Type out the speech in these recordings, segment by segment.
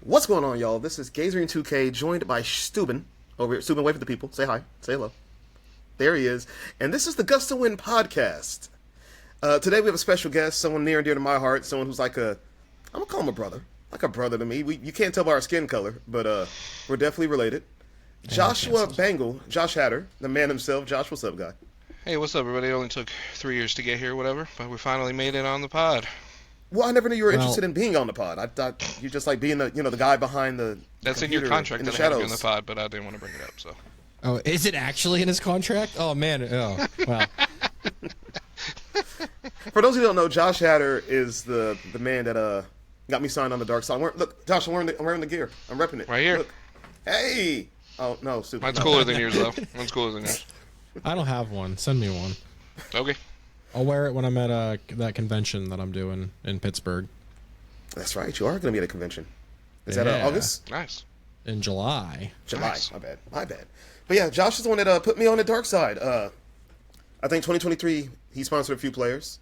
What's going on, y'all? This is Gazering2K, joined by Steuben. Over here. Steuben, wave at the people. Say hi. Say hello. There he is. And this is the Gust of Wind Podcast. Today we have a special guest, someone near and dear to my heart, someone who's like I'm going to call him a brother. Like a brother to me. You can't tell by our skin color, but we're definitely related. Joshua Bangle, JoshHatter, the man himself. Josh, what's up, guy? Hey, what's up, everybody? It only took 3 years to get here, whatever, but we finally made it on the pod. Well, I never knew you were interested in being on the pod. I thought you just like being the guy behind the That's in your contract that I had to be on the pod, but I didn't want to bring it up, so. Oh, is it actually in his contract? Oh, man. Oh, wow. For those who don't know, JoshHatter is the man that got me signed on the dark side. Look, Josh, I'm wearing the gear. I'm repping it. Right here. Look. Hey! Oh, no, super. Mine's cooler than yours, though. Mine's cooler than yours. I don't have one. Send me one. Okay. I'll wear it when I'm at that convention that I'm doing in Pittsburgh. That's right. You are going to be at a convention. Is that Yeah. August? Nice. In July. Nice. My bad. But yeah, Josh is the one that put me on the dark side. I think 2023, he sponsored a few players.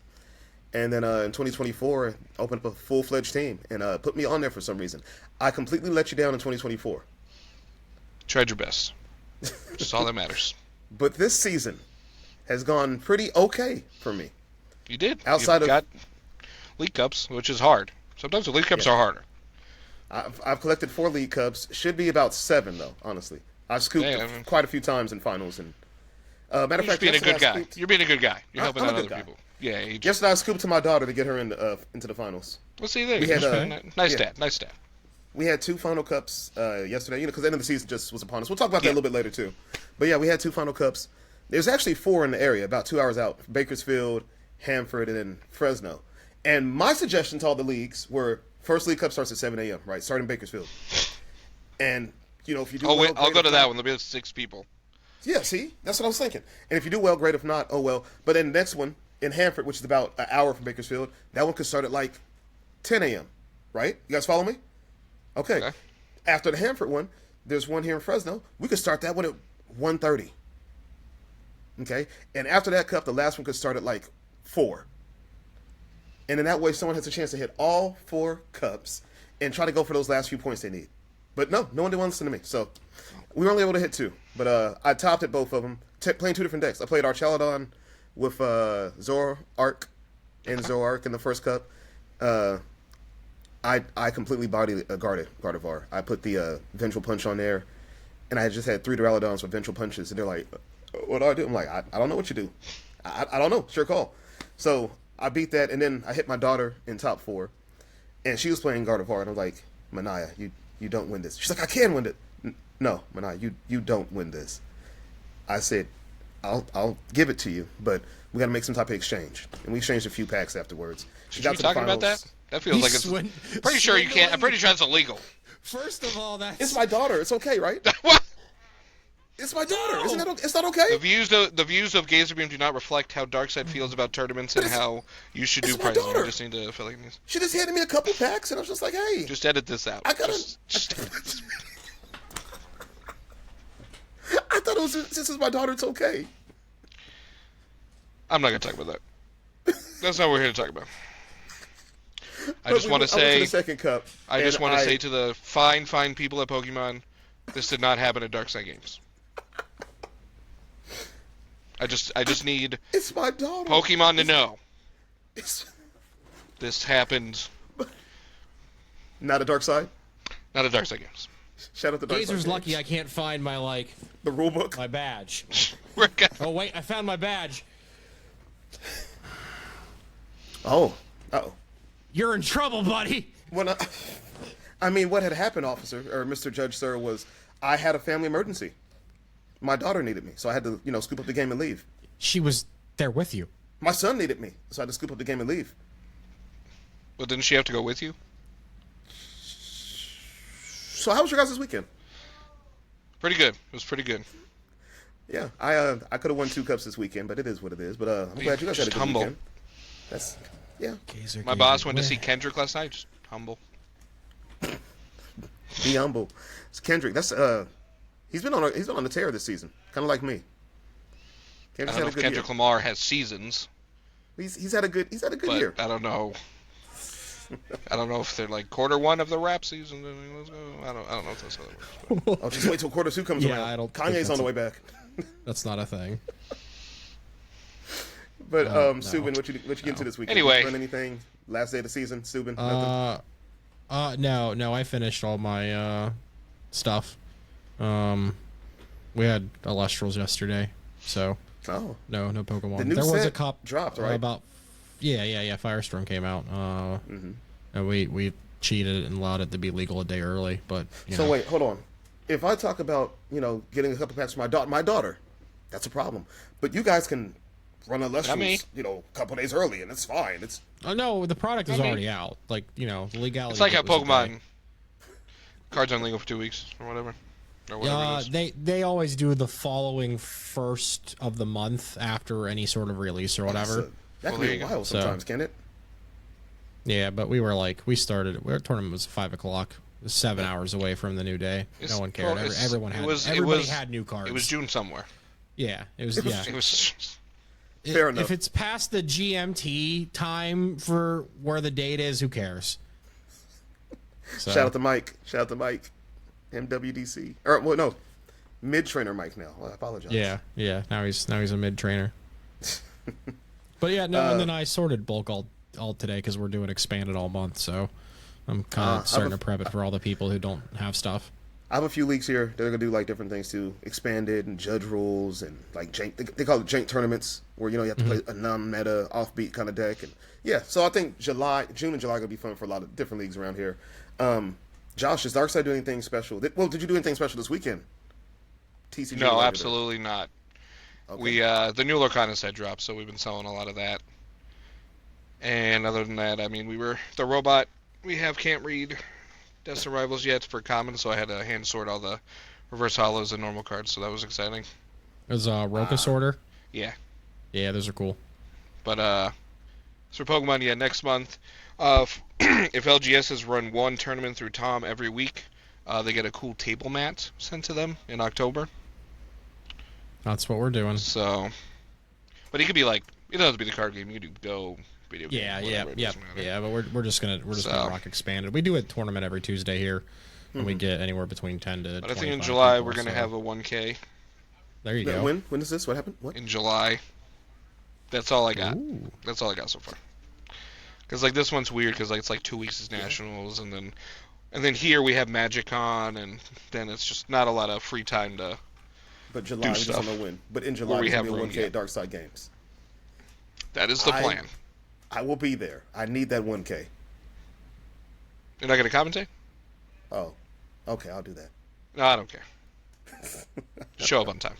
And then in 2024, opened up a full-fledged team and put me on there for some reason. I completely let you down in 2024. Tried your best. Just all that matters. But this season has gone pretty okay for me. You did. Outside You've got League Cups, which is hard. Sometimes the League Cups are harder. I've collected 4 League Cups. Should be about 7, though, honestly. I've scooped quite a few times in finals. And matter of fact, You're being a good guy. You're being a good guy. You're helping out other people. Yeah. Yesterday I scooped to my daughter to get her into the finals. Well, see there. Nice dad. We had 2 final cups yesterday, because the end of the season just was upon us. We'll talk about that a little bit later, too. But yeah, we had 2 final cups. There's actually 4 in the area, about 2 hours out. Bakersfield, Hanford, and then Fresno. And my suggestion to all the leagues were, first League Cup starts at 7 a.m., right? Starting in Bakersfield. And, if you do well, I'll go to that one. There'll be 6 people. Yeah, see? That's what I was thinking. And if you do well, great. If not, oh well. But then the next one in Hanford, which is about an hour from Bakersfield, that one could start at like 10 a.m., right? You guys follow me? Okay. After the Hanford one, there's one here in Fresno. We could start that one at 1:30. Okay? And after that cup, the last one could start at like 4. And in that way, someone has a chance to hit all 4 cups and try to go for those last few points they need. But no one did want to listen to me. So we were only able to hit 2. But I topped at both of them, playing 2 different decks. I played Archaladon with Zoroark and Zoroark in the first cup. I completely guarded Gardevoir. I put the Vengeful Punch on there, and I just had 3 Duraludons with Vengeful Punches, and they're like, what do I do? I'm like, I don't know what you do. I don't know. Sure call. So I beat that, and then I hit my daughter in top 4, and she was playing Gardevoir, and I'm like, Manaya, you don't win this. She's like, I can win it. No, Manaya, you don't win this. I said, I'll give it to you, but we got to make some type of exchange. And we exchanged a few packs afterwards. Should you be talking about that? That feels like it's... Pretty sure you can't. I'm pretty sure that's illegal. First of all, that's... It's my daughter. It's okay, right? What? It's my daughter. Isn't that? It's not okay. The views of Gazerbeam do not reflect how Darkside feels about tournaments and how you should do prizes. You just need to fill like these. She just handed me a couple packs, and I was just like, "Hey, just edit this out." I gotta. I thought it was since it's my daughter, it's okay. I'm not gonna talk about that. That's not what we're here to talk about. I just want to say. The second cup. I just want to say to the fine people at Pokemon, this did not happen at Darkside Games. I just need it's my daughter. Pokemon to know. This happened. Not a Dark Side? Not a Darkside Games. Shout out to Dark Gazer's Side lucky games. I can't find my, the rule book? my badge. Oh, wait, I found my badge. Oh. You're in trouble, buddy. Well, I mean, what had happened, officer, or Mr. Judge, sir, was I had a family emergency. My daughter needed me, so I had to, scoop up the game and leave. She was there with you. My son needed me, so I had to scoop up the game and leave. Well, didn't she have to go with you? So how was your guys' weekend? Pretty good. It was pretty good. Yeah, I could have won 2 cups this weekend, but it is what it is. But I'm glad you guys had a good weekend. That's My boss went to see Kendrick last night. Just humble. Be humble. It's Kendrick. That's he's been on the tear this season, kind of like me. I don't know if Kendrick Lamar has seasons. He's had a good year. I don't know. I don't know if they're like quarter one of the rap season. Let's go. I don't know if that's how that works. Oh, just wait till quarter 2 comes Yeah, around. I don't think Kanye's that's on the way back. That's not a thing. But No. Subin, what you get into this weekend? Anyway. Run anything? Last day of the season, Subin? Nothing? No, I finished all my stuff. We had Illustrals yesterday, so Oh, no Pokemon. the new There was a set cup dropped, right? about Firestorm came out. And we cheated and allowed it to be legal a day early, but you So know. wait, hold on. If I talk about getting a couple packs for my daughter, that's a problem. But you guys can run me. Illustrals, a couple days early, and it's fine. It's Oh no, the product is I mean- already out. Like the legality. It's like how of it was a day. Pokemon cards aren't legal for 2 weeks or whatever. Or whatever it is. They always do the following first of the month after any sort of release or whatever. that Well, can there be you a go. while sometimes, can't it? Yeah, but our tournament was 5:00. It was 7 hours away from the new day. No one cared. Everybody had new cards. It was June somewhere. Yeah, it was. It was. Fair enough. If it's past the GMT time for where the date is, who cares? So, Shout out to Mike. MWDC. Or well, no, mid trainer Mike now. I apologize. Yeah. Now he's a mid trainer. But yeah, no. And then I sorted bulk all today because we're doing expanded all month. So I'm kind of starting to prep it for all the people who don't have stuff. I have a few leagues here. They're gonna do like different things too, expanded and judge rules and like jank. They call it jank tournaments where you have to play a non-meta, offbeat kind of deck. And yeah, so I think June and July are gonna be fun for a lot of different leagues around here. Josh, is Darkside doing anything special? Did you do anything special this weekend? TCG No, related? absolutely not. Okay. We the new Lorcana set dropped, so we've been selling a lot of that. And other than that, I mean, the robot we can't read Death Survivals yet for common, so I had to hand sort all the reverse hollows and normal cards, so that was exciting. There's a Roka sorter. Yeah. Yeah, those are cool. But so for Pokemon, next month, if LGS has run one tournament through Tom every week, they get a cool table mat sent to them in October. That's what we're doing. So, but it could be like, it doesn't have to be the card game. You can do Go, video game, Yeah. whatever, it doesn't matter. Yeah, but we're just gonna rock expanded. We do a tournament every Tuesday here, and we get anywhere between 10 to. But I think in 25 July people, we're gonna so have a 1K. There you go. When is this? What happened? What? In July. That's all I got. Ooh. That's all I got so far. Because like this one's weird because like it's like 2 weeks is nationals and then here we have MagicCon and then it's just not a lot of free time to. But July, we just don't know when. But in July, we there's have gonna be a room, 1K yeah. at Darkside Games. That is the plan. I will be there. I need that 1K. You're not gonna commentate? Oh, okay, I'll do that. No, I don't care. Show up on time.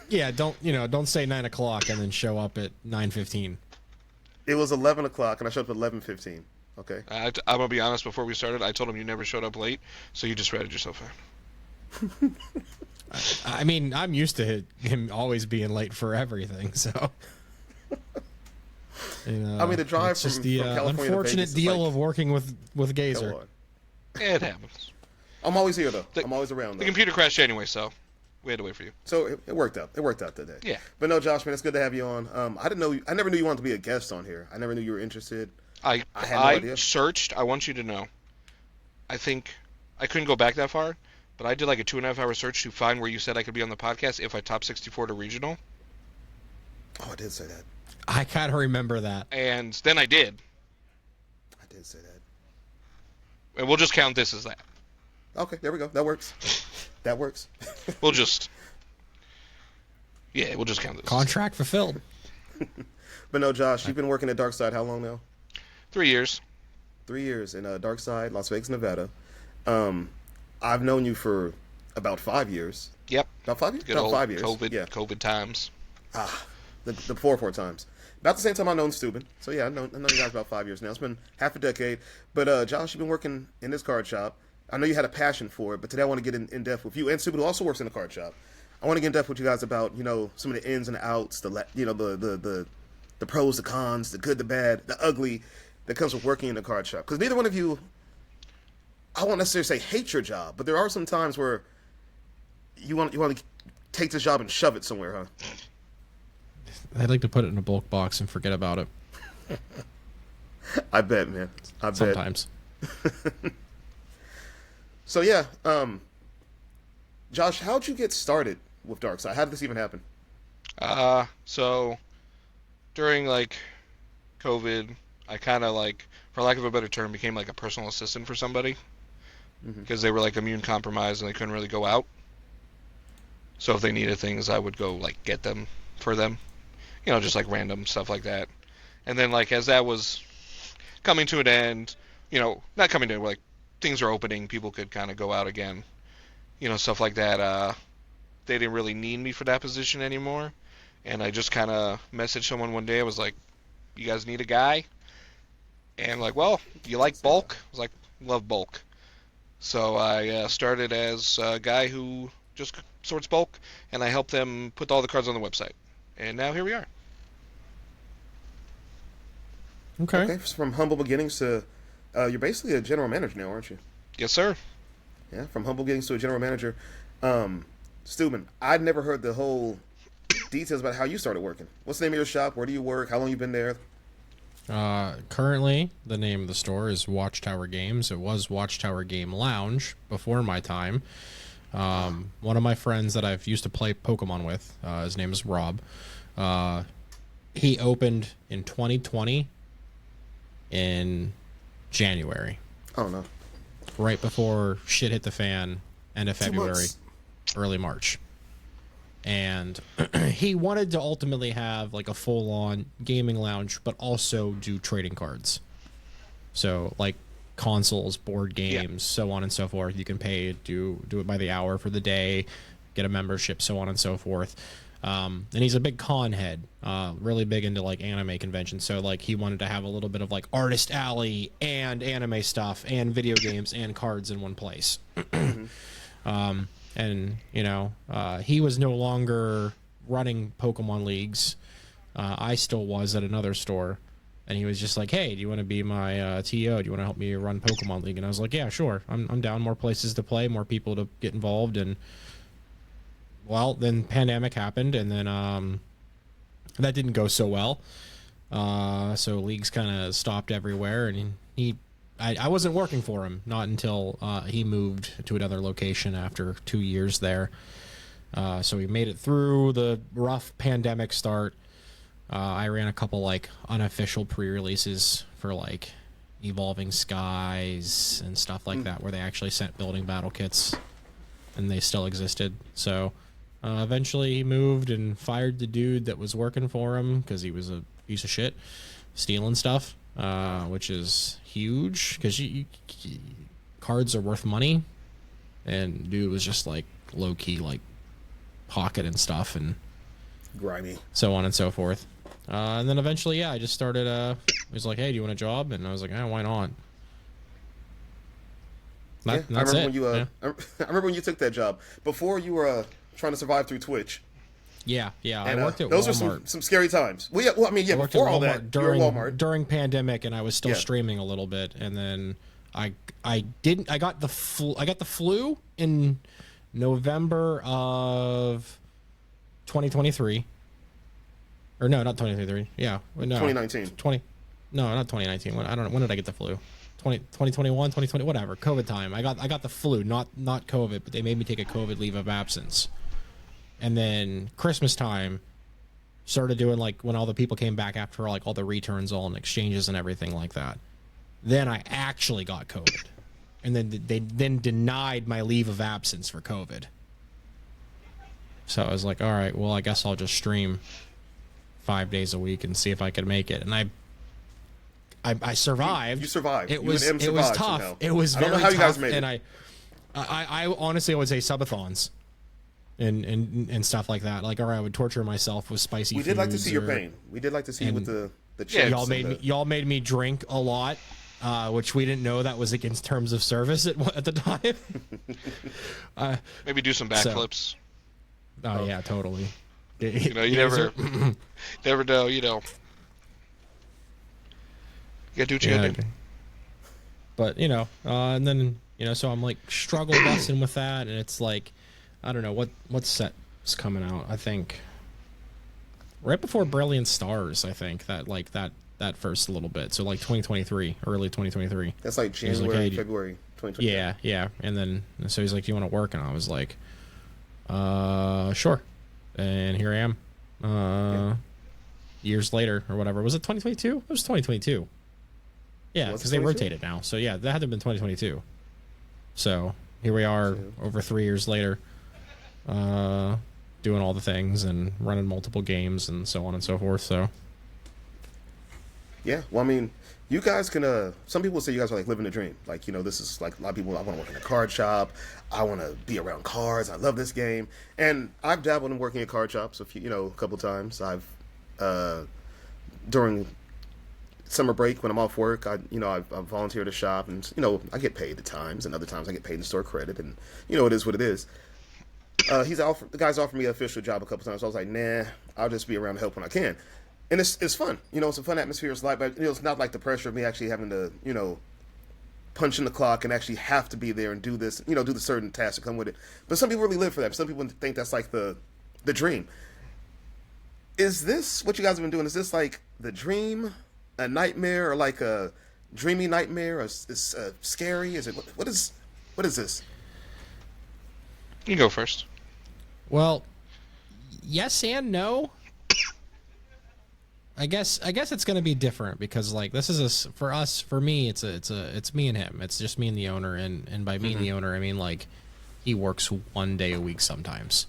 Yeah, don't say 9 o'clock and then show up at 9:15. It was 11 o'clock, and I showed up at 11:15. Okay. I'm gonna be honest. Before we started, I told him you never showed up late, so you just ratted yourself out. I mean, I'm used to him always being late for everything, so. I mean, the drive it's just from the California to unfortunate Vegas is deal like- of working with Gazer. Come on. It happens. I'm always here though. I'm always around The though. computer crashed anyway, so we had to wait for you. So it worked out. It worked out today. Yeah. But no, Josh, man, it's good to have you on. I never knew you wanted to be a guest on here. I never knew you were interested. I had no idea. searched. I want you to know. I think I couldn't go back that far, but I did like a 2.5 hour search to find where you said I could be on the podcast if I top 64 to regional, Oh, I did say that. I kind of remember that. and then I did, I did say that. and we'll just count this as that. Okay, there we go. That works. That works. We'll just, we'll just count this. Contract fulfilled. But no, Josh, you've been working at Darkside how long now? 3 years. 3 years in Darkside, Las Vegas, Nevada. I've known you for about 5 years. Yep. About 5 years? Good About old 5 years. COVID. Yeah. COVID times. The 4 times. About the same time I've known Steuben. So yeah, I've known you guys about 5 years now. It's been half a decade. But Josh, you've been working in this card shop. I know you had a passion for it, but today I want to get in depth with you and Steuben, who also works in the card shop. I want to get in depth with you guys about some of the ins and outs, the pros, the cons, the good, the bad, the ugly that comes with working in the card shop. Because neither one of you, I won't necessarily say hate your job, but there are some times where you want to take this job and shove it somewhere, huh? I'd like to put it in a bulk box and forget about it. I bet, man. I bet. Sometimes. So yeah, Josh, how'd you get started with Darkside? How did this even happen? So during like COVID, I kind of like, for lack of a better term, became like a personal assistant for somebody because they were like immune compromised and they couldn't really go out. So if they needed things, I would go like get them for them, just like random stuff like that. And then like as that was coming to an end, not coming to like things are opening, people could kind of go out again, stuff like that. They didn't really need me for that position anymore, and I just kind of messaged someone one day. I was like, "You guys need a guy?" And like, "Well, you like bulk?" I was like, "Love bulk." So I started as a guy who just sorts bulk, and I helped them put all the cards on the website. And now here we are. Okay, from humble beginnings to you're basically a general manager now, aren't you? Yes, sir. Yeah, from humble beginnings to a general manager. Steuben, I'd never heard the whole details about how you started working. What's the name of your shop? Where do you work? How long you been there? Currently, the name of the store is Watchtower Games. It was Watchtower Game Lounge before my time. One of my friends that I've used to play Pokemon with, his name is Rob. He opened in 2020 in January. Oh, no. Right before shit hit the fan, end of 2 February, months. early March. And he wanted to ultimately have like a full-on gaming lounge, but also do trading cards. So like consoles, board games, so on and so forth. You can pay, do it by the hour for the day, get a membership, so on and so forth. And he's a big con head, really big into like anime conventions. So like he wanted to have a little bit of like Artist Alley and anime stuff and video games and cards in one place. And he was no longer running Pokemon leagues. I still was at another store, and he was just like, "Hey, do you want to be my TO? Do you want to help me run Pokemon League?" And I was like, "Yeah, sure. I'm down. More places to play, more people to get involved." And well, then pandemic happened, and then that didn't go so well. So leagues kind of stopped everywhere, and I wasn't working for him, not until he moved to another location after 2 years there. So we made it through the rough pandemic start. I ran a couple like unofficial pre-releases for like Evolving Skies and stuff like that, where they actually sent building battle kits, and they still existed. So eventually he moved and fired the dude that was working for him because he was a piece of shit, stealing stuff. Which is huge because cards are worth money, and dude was just like low key like pocketing stuff and Grimy. so on and so forth. And then eventually, I just started. He was like, "Hey, do you want a job?" And I was like, "Why not?" I That's remember it. when you. Yeah. I remember when you took that job before you were trying to survive through Twitch. Yeah. And, I worked at those Walmart. were some scary times. Well, yeah. Well, I mean, yeah. I worked Before at all Walmart that, you were at Walmart. during pandemic, and I was still Yeah. streaming a little bit, and then I got the flu in November of 2023. Or no, not 2023. Yeah, no. 2019. No, not 2019. I don't know. When did I get the flu? 2021, 2020, whatever. COVID time. I got the flu, not COVID, but they made me take a COVID leave of absence. And then Christmas time, started doing like when all the people came back after like all the returns, all and exchanges and everything like that. Then I actually got COVID, and then they denied my leave of absence for COVID. So I was like, all right, well, I guess I'll just stream 5 days a week and see if I could make it. And I survived. You survived. It You was and M it was survived tough. somehow. It was I don't very know how you tough. guys made it. And I honestly would say subathons. And stuff like that. Like, or I would torture myself with spicy We did like to foods see your or- pain. We did like to see you with the chips. Yeah, Y'all made me drink a lot, which we didn't know that was against terms of service at the time. Maybe do some backflips. Oh yeah, totally. You never know. You gotta do what you gotta do. But and then so I'm like struggle busting with that, and it's like I don't know what set's coming out. I think right before Brilliant Stars. I think that that first little bit. So like 2023, early 2023. That's like He was like, January, "Hey, February 2020. yeah. And then so he's like, "Do you want to work?" And I was like, sure. And here I am. Years later or whatever. Was it 2022? It was 2022. Yeah, because they rotated now. So yeah, that had to have been 2022. So here we are over 3 years later, doing all the things and running multiple games and so on and so forth. So yeah, well, I mean, you guys can. Some people say you guys are like living the dream. Like, this is like a lot of people. I want to work in a card shop. I want to be around cards. I love this game. And I've dabbled in working in card shops a couple times. I've during summer break when I'm off work, I volunteer at a shop, and I get paid at times, and other times I get paid in store credit, and it is what it is. The guy's offered me an official job a couple times. So I was like, nah, I'll just be around to help when I can. And it's fun. It's a fun atmosphere. It's light, but it's not like the pressure of me actually having to, punch in the clock and actually have to be there and do this, do the certain tasks that come with it. But some people really live for that. Some people think that's like the dream. Is this what you guys have been doing? Is this like the dream, a nightmare, or like a dreamy nightmare, or is scary? Is it what is this? You go first. well, yes and no. I guess it's gonna be different because like this is for me it's me and him. It's just me and the owner, and by me and the owner I mean like he works 1 day a week sometimes.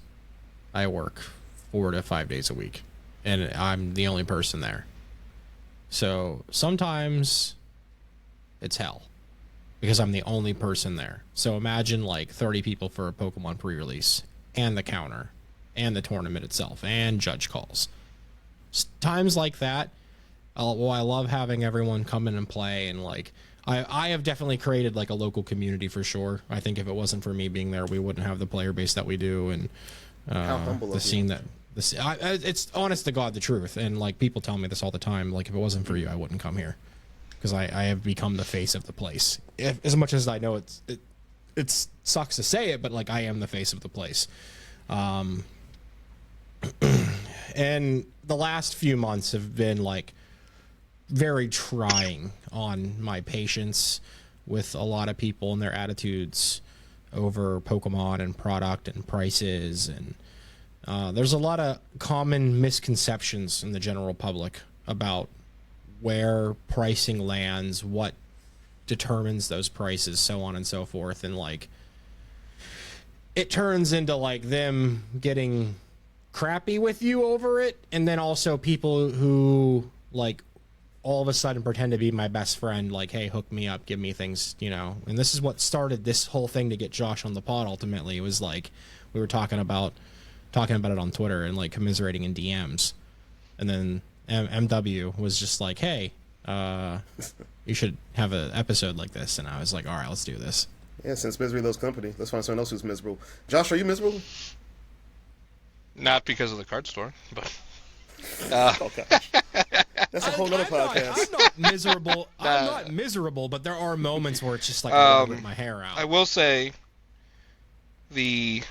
I work 4 to 5 days a week, and I'm the only person there. So sometimes it's hell because I'm the only person there. So imagine like 30 people for a Pokemon pre-release, and the counter, and the tournament itself, and judge calls. Times like that, I love having everyone come in and play, and like I have definitely created like a local community for sure. I think if it wasn't for me being there, we wouldn't have the player base that we do, and How humble the of scene you. it's honest to God the truth. And like people tell me this all the time, like if it wasn't for you, I wouldn't come here, because I have become the face of the place. As much as I know it sucks to say it, but like I am the face of the place. And the last few months have been like very trying on my patience with a lot of people and their attitudes over Pokemon and product and prices, and there's a lot of common misconceptions in the general public about where pricing lands, what determines those prices, so on and so forth, and like it turns into like them getting crappy with you over it, and then also people who like all of a sudden pretend to be my best friend, like, hey, hook me up, give me things, and this is what started this whole thing to get Josh on the pod. Ultimately, it was like we were talking about it on Twitter and like commiserating in DMs, and then MW was just like, hey, you should have an episode like this, and I was like, all right, let's do this. Yeah, since misery loves company, let's find someone else who's miserable. Josh, are you miserable? Not because of the card store, but Oh gosh, that's a whole nother podcast. I'm not miserable. I'm not miserable, but there are moments where it's just like I want to rip my hair out. I will say the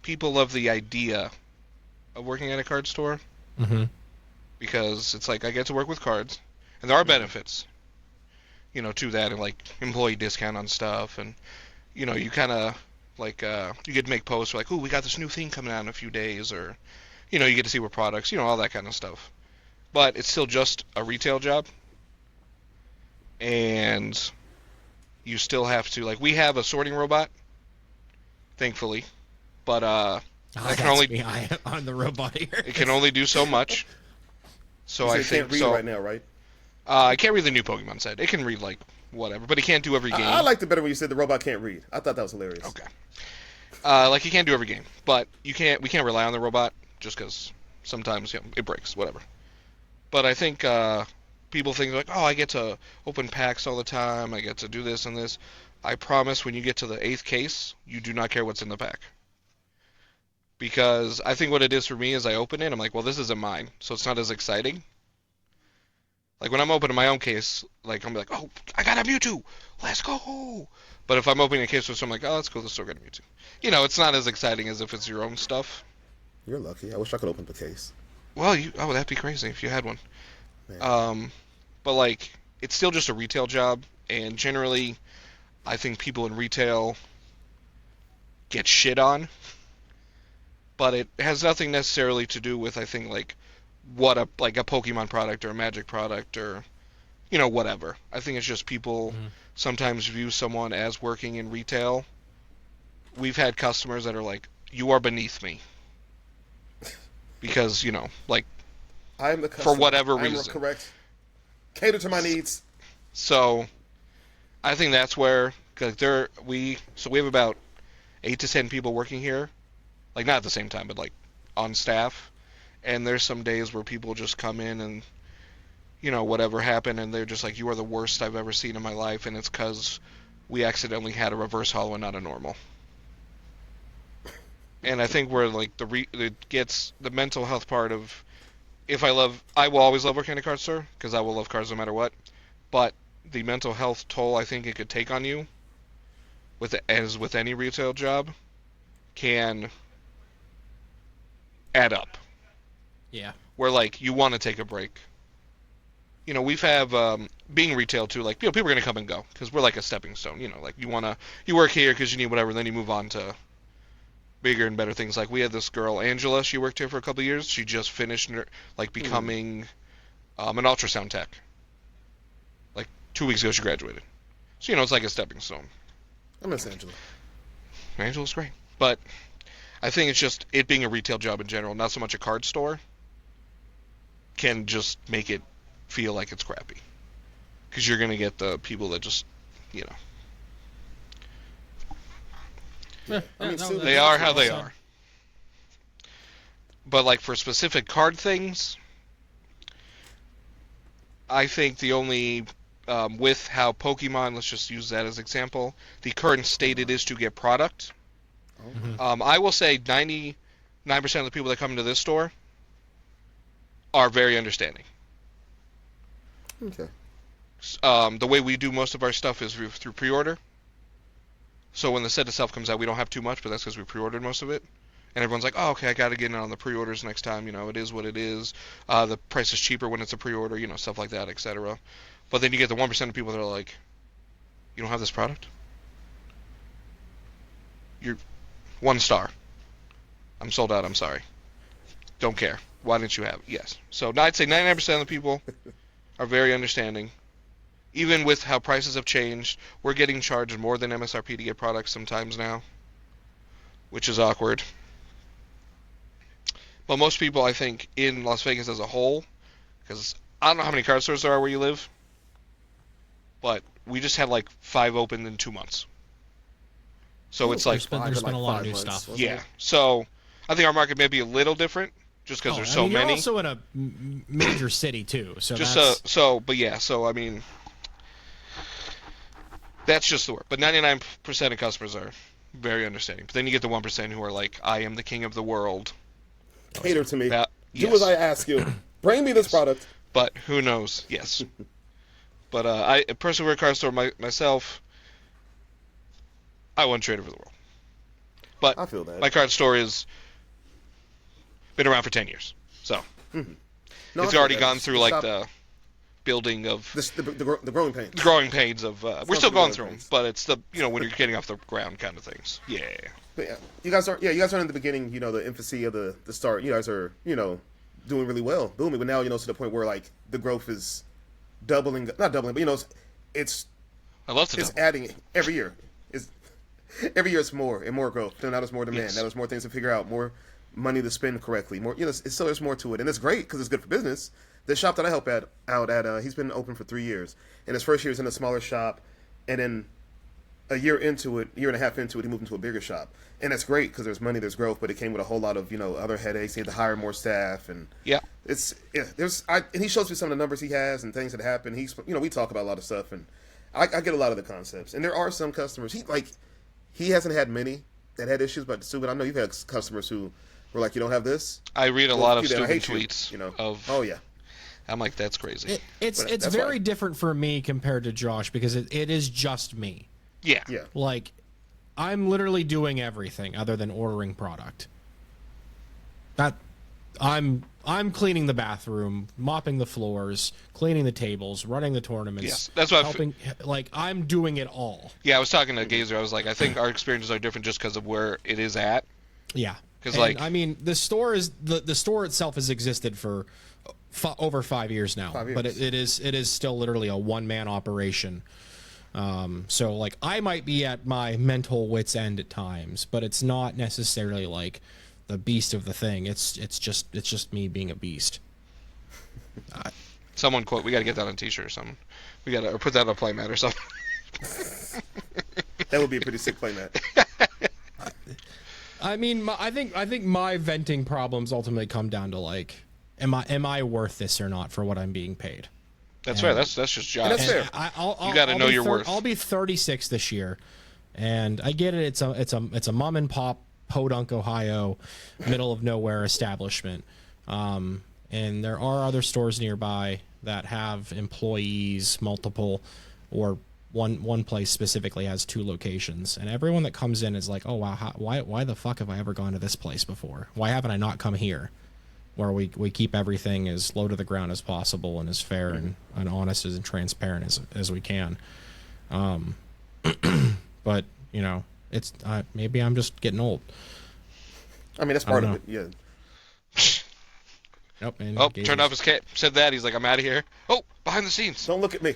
people love the idea of working at a card store, because it's like I get to work with cards, and there are benefits, to that, and like employee discount on stuff, and you kind of like you get to make posts like, oh, we got this new thing coming out in a few days, or you get to see what products, all that kind of stuff. But it's still just a retail job, and you still have to, like, we have a sorting robot, thankfully, but I can only on the robot here. It can only do so much. So I can't read right now, right? I can't read the new Pokemon set. It can read like whatever, but it can't do every game. I liked it better when you said the robot can't read. I thought that was hilarious. Okay. Like, you can't do every game, but we can't rely on the robot just because sometimes it breaks, whatever. But I think people think like, oh, I get to open packs all the time, I get to do this and this. I promise when you get to the 8th case, you do not care what's in the pack. Because I think what it is for me is I open it, I'm like, well, this isn't mine, so it's not as exciting. Like, when I'm opening my own case, like, I'm like, oh, I got a Mewtwo, let's go. But if I'm opening a case with someone, like, oh, that's cool, let's still get a Mewtwo. It's not as exciting as if it's your own stuff. You're lucky. I wish I could open the case. Well, that'd be crazy if you had one. But like, it's still just a retail job, and generally, I think people in retail get shit on, but it has nothing necessarily to do with, I think, like what a Pokemon product or a Magic product or whatever. I think it's just people sometimes view someone as working in retail. We've had customers that are like, "You are beneath me," because like I am the customer. for whatever I am reason. correct. Cater to my needs. So I think that's where, because we have about 8 to 10 people working here, like not at the same time, but like on staff. And there's some days where people just come in and whatever happened, and they're just like, "You are the worst I've ever seen in my life," and it's because we accidentally had a reverse holo and not a normal. And I think where like it gets the mental health part of, I will always love working at a card store because I will love cards no matter what. But the mental health toll I think it could take on you, as with any retail job, can add up. Yeah. Where like you want to take a break. We've have being retail too. Like people are gonna come and go because we're like a stepping stone. Like you work here because you need whatever, and then you move on to bigger and better things. Like we had this girl Angela. She worked here for a couple of years. She just finished becoming an ultrasound tech. Like 2 weeks ago, she graduated. So it's like a stepping stone. I miss Angela. Angela's great, but I think it's just it being a retail job in general, not so much a card store, can just make it feel like it's crappy. Because you're gonna get the people that just they are how they are. But like for specific card things, I think the only with how Pokemon, let's just use that as example, the current state it is to get product. I will say 99% of the people that come into this store are very understanding. Okay. The way we do most of our stuff is through pre-order. So when the set itself comes out, we don't have too much, but that's because we pre-ordered most of it. And everyone's like, "Oh, okay, I got to get in on the pre-orders next time. It is what it is. The price is cheaper when it's a pre-order, stuff like that, etc." But then you get the 1% of people that are like, "You don't have this product? You're 1 star. I'm sold out. I'm sorry. Don't care. Why didn't you have it?" Yes. So I'd say 99% of the people are very understanding. Even with how prices have changed, we're getting charged more than MSRP to get products sometimes now, which is awkward. But most people, I think, in Las Vegas as a whole, because I don't know how many card stores there are where you live, but we just had like 5 open in 2 months. So it's like there's been a lot of new stuff. Yeah. So I think our market may be a little different just because there's so many. You're also in a major city too, so but yeah. So I mean, that's just the word. But 99% of customers are very understanding. But then you get the 1% who are like, "I am the king of the world. Cater to me. Yes. Do as I ask you. Bring me this product." But who knows? Yes. But I personally work at a card store myself. I wouldn't trade it for the world. But I feel that. my card store has been around for 10 years. So No, it's I already feel that. gone through like the building of the growing pains. growing pains of we're still going through them, pains. but it's the when you're getting off the ground kind of things. Yeah. But yeah, you guys are in the beginning. The infancy of the start. You guys are doing really well, booming. But now to the point where like the growth is doubling, not doubling, but it's I love to it's double. adding every year. Every year it's more and more growth. So now there's more demand. Yes. Now there's more things to figure out. More money to spend correctly. More, so there's more to it, and it's great because it's good for business. The shop that I help out at, he's been open for 3 years, and his first year was in a smaller shop, and then a year and a half into it, he moved into a bigger shop, and that's great because there's money, there's growth, but it came with a whole lot of other headaches. He had to hire more staff, and Yeah. and he shows me some of the numbers he has and things that happen. We talk about a lot of stuff, and I get a lot of the concepts, and there are some customers he hasn't had many that had issues, but I know you've had customers who were like, "You don't have this." I read a lot of I stupid hate you, tweets of. Oh yeah. I'm like, that's crazy. It's that's very why. different for me compared to Josh because it is just me. Yeah. Yeah. Like, I'm literally doing everything other than ordering product. I'm cleaning the bathroom, mopping the floors, cleaning the tables, running the tournaments. Yes, that's what helping. Like I'm doing it all. Yeah, I was talking to Gazer. I was like, I think our experiences are different just because of where it is at. Yeah, because like I mean, the store itself has existed for over 5 years now, 5 years. but it is still literally a one-man operation. So like I might be at my mental wit's end at times, but it's not necessarily like the beast of the thing. It's just me being a beast. Someone quote. We got to get that on a T-shirt or something. We got to put that on a playmat or something. That would be a pretty sick playmat. I mean, I think my venting problems ultimately come down to like, am I worth this or not for what I'm being paid? That's fair. That's just job. That's fair. You got to know your worth. I'll be 36 this year, and I get it. It's a mom and pop Podunk, Ohio, middle of nowhere establishment, and there are other stores nearby that have employees, multiple, or one place specifically has 2 locations, and everyone that comes in is like, oh wow, why the fuck have I ever gone to this place before? Why haven't I not come here? Where we keep everything as low to the ground as possible and as fair and honest and transparent as we can. But you know, it's maybe I'm just getting old. I mean, that's part of it. Yeah. Nope. Turned off his cat. Said that. He's like, I'm out of here. Oh, behind the scenes. Don't look at me.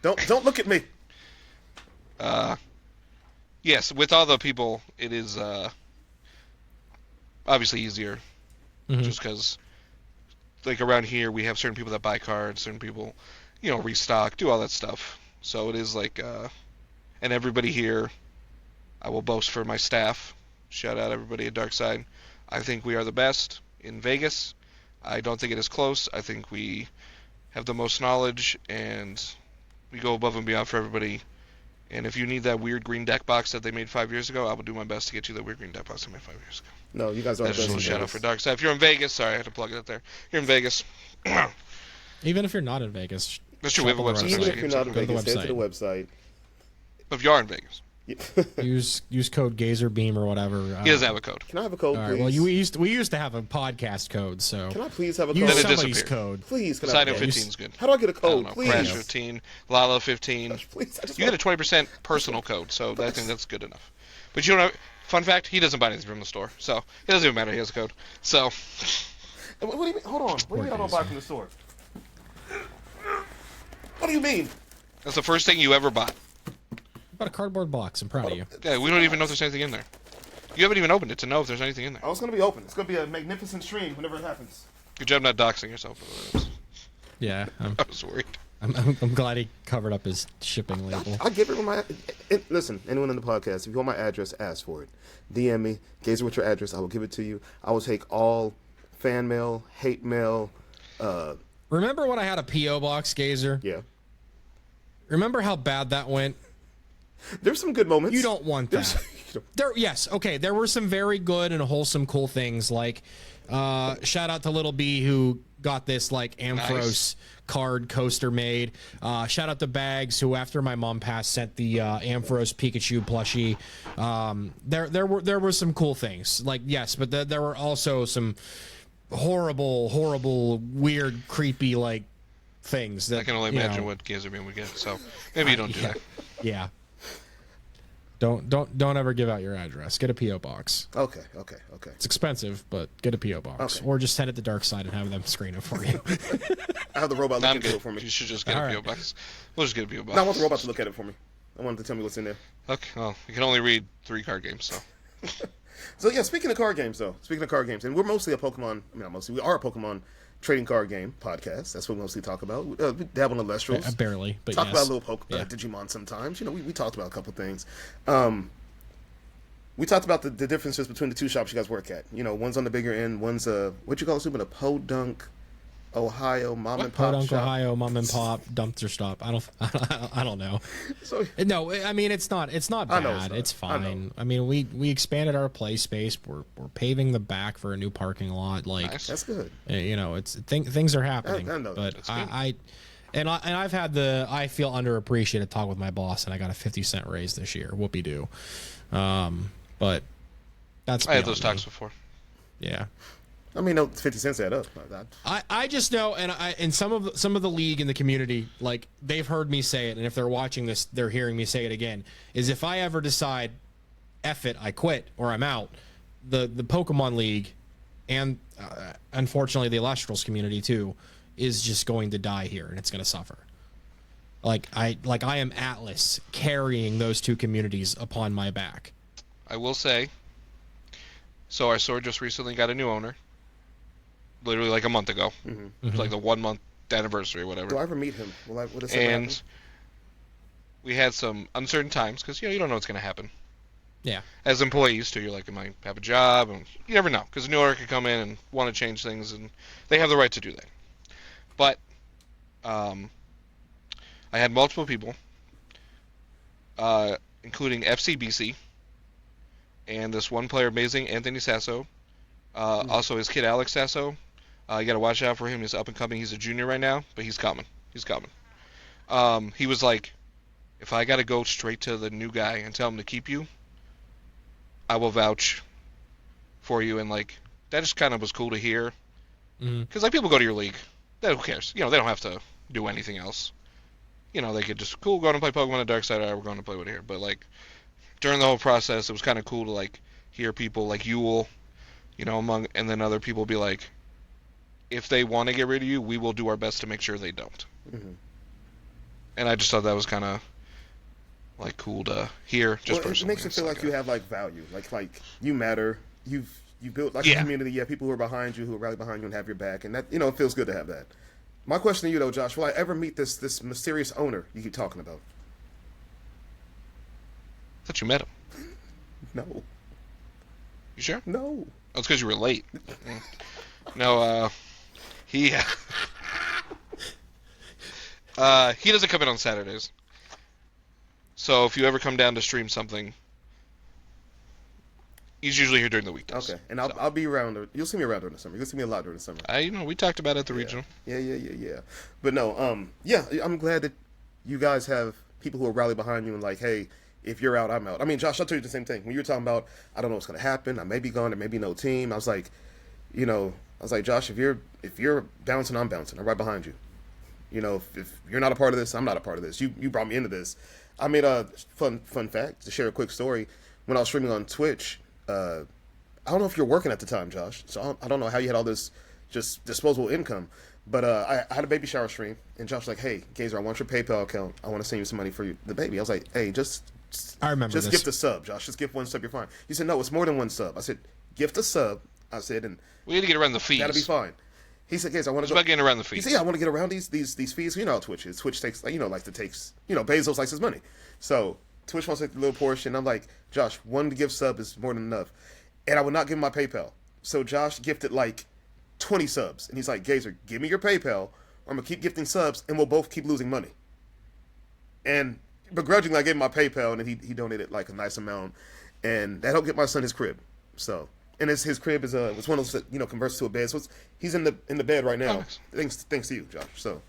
Don't look at me. Yes, with all the people, it is obviously easier. Mm-hmm. Just because, like around here, we have certain people that buy cards, certain people, restock, do all that stuff. So it is like, and everybody here, I will boast for my staff. Shout out everybody at Darkside. I think we are the best in Vegas. I don't think it is close. I think we have the most knowledge, and we go above and beyond for everybody. And if you need that weird green deck box that they made 5 years ago, I will do my best to get you that weird green deck box they made 5 years ago. No, you guys are That's just a little shout out for Darkside. If you're in Vegas, sorry, I had to plug it up there. You're in Vegas. Even if you're not in Vegas, That's true. We have a website. Even if you're not in Go to the Vegas, head to the website. If you are in Vegas, use code GazerBeam or whatever. he doesn't have a code. Can I have a code, All please? right, well, we used to have a podcast code, so Can I please have a code? use Then it somebody's disappeared. code. Please, can I have a Poseidon code? 15 is good. How do I get a I don't code? know. Please. Crash 15, Lala 15. Please, I just You get a want- 20% personal code, so I think that's good enough. But you know, fun fact, he doesn't buy anything from the store, so it doesn't even matter. He has a code. So What do you mean? Hold on. What do you mean I don't buy from the store? What do you mean? that's the first thing you ever bought. About a cardboard box. I'm proud of you. Yeah, we don't even know if there's anything in there. You haven't even opened it to know if there's anything in there. Oh, it's going to be open. It's going to be a magnificent stream whenever it happens. Good job not doxing yourself. Yeah, I was worried. I'm glad he covered up his shipping label. I give everyone my... Listen, anyone in the podcast, if you want my address, ask for it. DM me. Gazer with your address. I will give it to you. I will take all fan mail, hate mail. Remember when I had a P.O. box, Gazer? Yeah. Remember how bad that went? There's some good moments. You don't want that. Yes, okay. There were some very good and wholesome, cool things. Like, shout out to Little B who got this like Ampharos card coaster made. Shout out to Bags who, after my mom passed, sent the Ampharos Pikachu plushie. There were some cool things. Like, yes, but there were also some horrible, weird, creepy like things that I can only imagine what Gazerbeam would get. So maybe you don't do that. Yeah. Don't ever give out your address. Get a P.O. box. Okay. It's expensive, but get a P.O. box. Okay. Or just send it to Darkside and have them screen it for you. I have the robot look I'm into it good. for me. You should just get a All PO right. box. We'll just get a PO box. No, I want the robot to look at it for me. I want it to tell me what's in there. Okay, well, you can only read 3 card games, so. So, yeah, speaking of card games, and we're mostly a Pokemon, not mostly, we are a Pokemon trading card game podcast. That's what we mostly talk about. We dabble in the Lestrals. Barely, but talk yes. about little Yeah. Digimon sometimes. We talked about a couple things. We talked about the differences between the two shops you guys work at. One's on the bigger end, one's what you call it, a Podunk, Ohio mom and pop Podunk, shop. Ohio, mom and pop dumpster stop. I don't know. So, No, I mean it's not bad. I know it's not. It's I know. fine. I mean we expanded our play space. We're paving the back for a new parking lot. Like Nice. that's good. it's things are happening. I know that. But That's good. I've had I feel underappreciated talk with my boss, and I got a 50-cent raise this year. Whoopie doo. But that's I had beyond those me. talks before. Yeah. I mean, no, 50 cents add up. I just know, and some of the league and the community, like, they've heard me say it, and if they're watching this, they're hearing me say it again, is if I ever decide, F it, I quit, or I'm out, the Pokemon League, and unfortunately the Illustrals community too, is just going to die here, and it's going to suffer. I am Atlas carrying those two communities upon my back. I will say, so our store just recently got a new owner. Literally like a month ago. Mm-hmm. It's like the 1 month anniversary or whatever. Do I ever meet him? Will this ever and happen? we had some uncertain times because you don't know what's going to happen. Yeah. As employees too, you're like, am I have a job? And you never know because a new owner could come in and want to change things, and they have the right to do that. But I had multiple people, including FCBC and this one player, amazing Anthony Sasso. Also his kid Alex Sasso. You got to watch out for him. He's up and coming. He's a junior right now, but he's coming. He's coming. He was like, if I got to go straight to the new guy and tell him to keep you, I will vouch for you. And like, that just kind of was cool to hear. Because like, people go to your league. Who cares? They don't have to do anything else. They could just, cool, go and play Pokemon the Dark Side. We're going to play with it here. But like, during the whole process, it was kind of cool to like hear people like Yule, and then other people be like, if they want to get rid of you, we will do our best to make sure they don't. Mm-hmm. And I just thought that was kind of like cool to hear. Just personally, it makes you feel like you have like value, like you matter. You built like a community. You have people who are behind you, who rally behind you and have your back, and that it feels good to have that. My question to you though, Josh, will I ever meet this mysterious owner you keep talking about? I thought you met him. No. You sure? No. Oh, it's because you were late. No, he doesn't come in on Saturdays. So if you ever come down to stream something, he's usually here during the weekdays. Okay, and I'll be around. You'll see me around during the summer. You'll see me a lot during the summer. We talked about it at the regional. Yeah. But no, I'm glad that you guys have people who will rally behind you and like, hey, if you're out, I'm out. I mean, Josh, I'll tell you the same thing. When you were talking about, I don't know what's going to happen, I may be gone, there may be no team, I was like, Josh, if you're bouncing, I'm bouncing. I'm right behind you. If you're not a part of this, I'm not a part of this. You brought me into this. I made a fun fact to share a quick story. When I was streaming on Twitch, I don't know if you're working at the time, Josh, so I don't know how you had all this just disposable income. But I had a baby shower stream, and Josh was like, hey, Gazer, I want your PayPal account. I want to send you some money for the baby. I was like, hey, I remember just this. gift a sub, Josh. Just gift one sub, you're fine. He said, no, it's more than one sub. I said, gift a sub. I said, and we need to get around the fees. That'll be fine. He said, Gazer, I want to go. It's about getting around the fees. He said, yeah, I want to get around these fees. You know how Twitch is. Twitch takes, Bezos likes his money. So Twitch wants to take a little portion. I'm like, Josh, one gift sub is more than enough. And I would not give him my PayPal. So Josh gifted like 20 subs. And he's like, Gazer, give me your PayPal, or I'm going to keep gifting subs, and we'll both keep losing money. And begrudgingly, I gave him my PayPal, and he donated like a nice amount. And that helped get my son his crib. So, and his crib is it's one of those that, converts to a bed. So he's in the bed right now. Oh, nice. Thanks to you, Josh. So,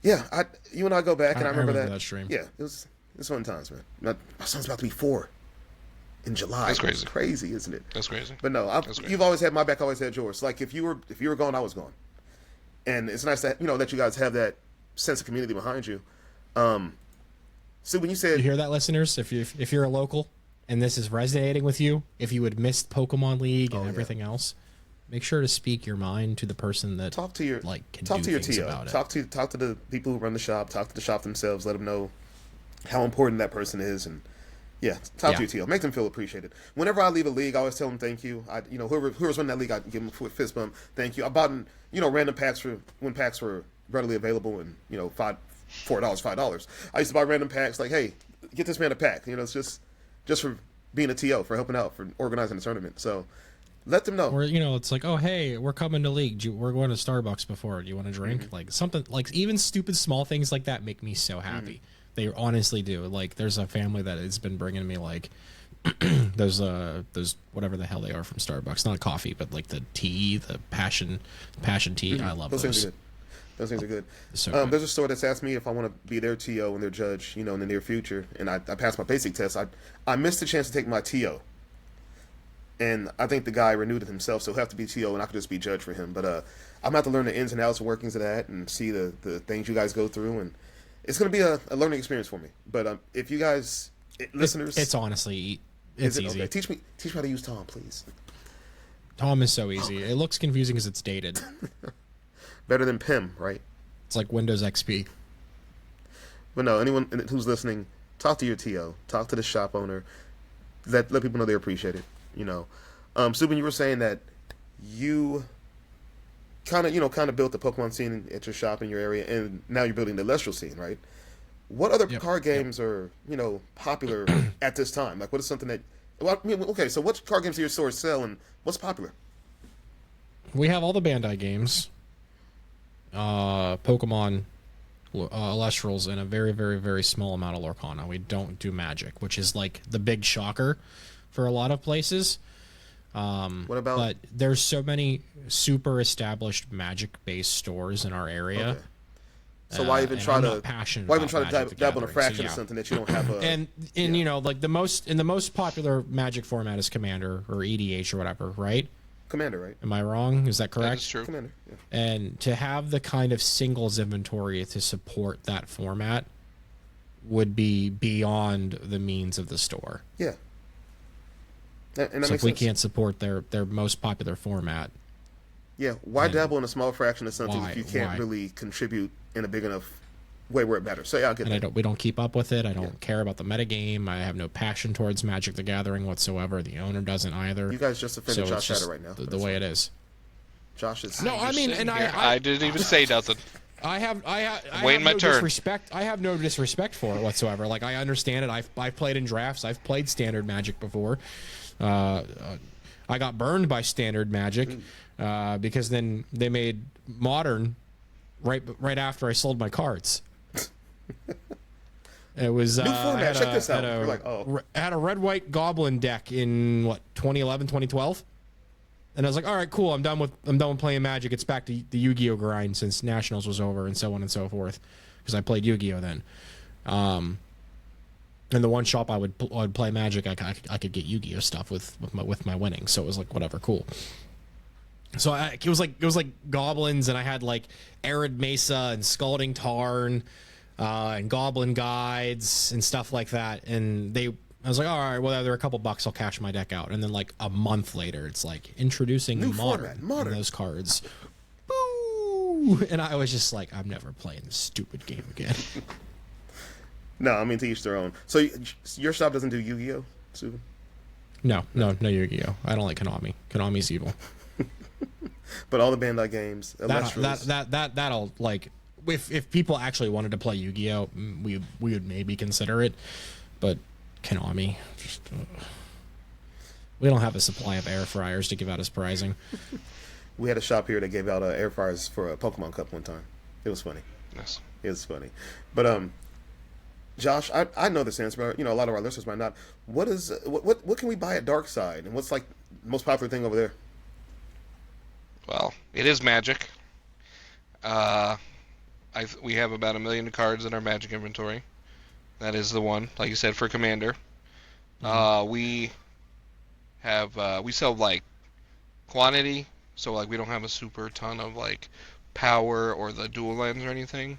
yeah, you and I go back, and I remember that stream. Yeah, it was fun times, man. My son's about to be 4 in July. That's crazy. It's crazy, isn't it? That's crazy. But no, you've always had my back, always had yours. Like if you were gone, I was gone. And it's nice that that you guys have that sense of community behind you. So when you said, you hear that, listeners? If you're a local and this is resonating with you, if you had missed Pokemon League and everything else, make sure to speak your mind to the person that talk to your TO. About it. Talk to the people who run the shop. Talk to the shop themselves. Let them know how important that person is, and talk to your TO. Make them feel appreciated. Whenever I leave a league, I always tell them thank you. Whoever's running that league, I give them a fist bump. Thank you. I bought random packs when packs were readily available, and $4, $5. I used to buy random packs like, hey, get this man a pack. It's just for being a TO, for helping out, for organizing the tournament. So let them know. Or it's like, oh hey, we're coming to league. We're going to Starbucks before. Do you want a drink? Mm-hmm. Like something like even stupid small things like that make me so happy. Mm-hmm. They honestly do. Like there's a family that has been bringing me like those whatever the hell they are from Starbucks, not coffee, but like the tea, the passion tea. Mm-hmm. I love those. Things are good. Those things are good. So good. There's a store that's asked me if I want to be their TO and their judge, in the near future, and I passed my basic test. I missed the chance to take my TO. And I think the guy renewed it himself, so he'll have to be TO, and I could just be judge for him. But I'm going to have to learn the ins and outs and workings of that and see the things you guys go through. And it's going to be a learning experience for me. But if you guys, listeners... It's honestly... It's easy. Okay? Teach me how to use Tom, please. Tom is so easy. It looks confusing because it's dated. Better than PIM, right? It's like Windows XP. But no, anyone who's listening, talk to your TO. Talk to the shop owner. Let people know they appreciate it. Subin, you were saying that you kind of built the Pokemon scene at your shop in your area, and now you're building the Celestial scene, right? What other card games are popular at this time? Like, what is something that? Well, I mean, okay, so what card games do your stores sell, and what's popular? We have all the Bandai games, Pokemon, Elestrals, and a very, very, very small amount of Lorcana. We don't do Magic, which is like the big shocker for a lot of places. What about? But there's so many super established Magic-based stores in our area. Okay. So why even try to dabble in a fraction of something that you don't have? And like the most popular Magic format is Commander or EDH or whatever, right? Commander, right? Am I wrong? Is that correct? That is true. Commander. Yeah. And to have the kind of singles inventory to support that format would be beyond the means of the store. Yeah. And that so makes if we sense. can't support their most popular format, yeah, why dabble in a small fraction of something if you can't really contribute in a big enough way where it matters? So yeah, I'll get that. We don't keep up with it. I don't care about the metagame. I have no passion towards Magic the Gathering whatsoever. The owner doesn't either. You guys just offended JoshHatter right now. The way it is. Josh is No, I mean, and I didn't even say nothing. I have waiting my no turn. Disrespect. I have no disrespect for it whatsoever. Like, I understand it. I've played in drafts. I've played Standard Magic before. I got burned by Standard Magic because then they made Modern right after I sold my cards. It was new format. Check this out. We're like, had a red-white goblin deck in 2011, 2012. And I was like, all right, cool. I'm done with playing Magic. It's back to the Yu-Gi-Oh grind since Nationals was over and so on and so forth, because I played Yu-Gi-Oh then. And the one shop I would play Magic, I could get Yu-Gi-Oh stuff with my winnings. So it was like, whatever, cool. So it was like goblins, and I had like Arid Mesa and Scalding Tarn and Goblin Guides and stuff like that. And I was like, all right, well, they're a couple bucks. I'll cash my deck out. And then like a month later, it's like introducing Modern. Those cards. Boo! And I was just like, I'm never playing this stupid game again. No, I mean, to each their own. So your shop doesn't do Yu-Gi-Oh, Subin? No Yu-Gi-Oh. I don't like Konami. Konami's evil. But all the Bandai games, that'll like, if people actually wanted to play Yu-Gi-Oh, we would maybe consider it, but Konami, just we don't have a supply of air fryers to give out as prizing. We had a shop here that gave out air fryers for a Pokemon Cup one time. It was funny. Yes, it was funny. But Josh, I know this answer, but a lot of our listeners might not. What can we buy at Dark Side, and what's like the most popular thing over there? Well, it is Magic. We have about 1 million cards in our Magic inventory. That is the one, like you said, for Commander. We sell like quantity, so like we don't have a super ton of like power or the dual lens or anything,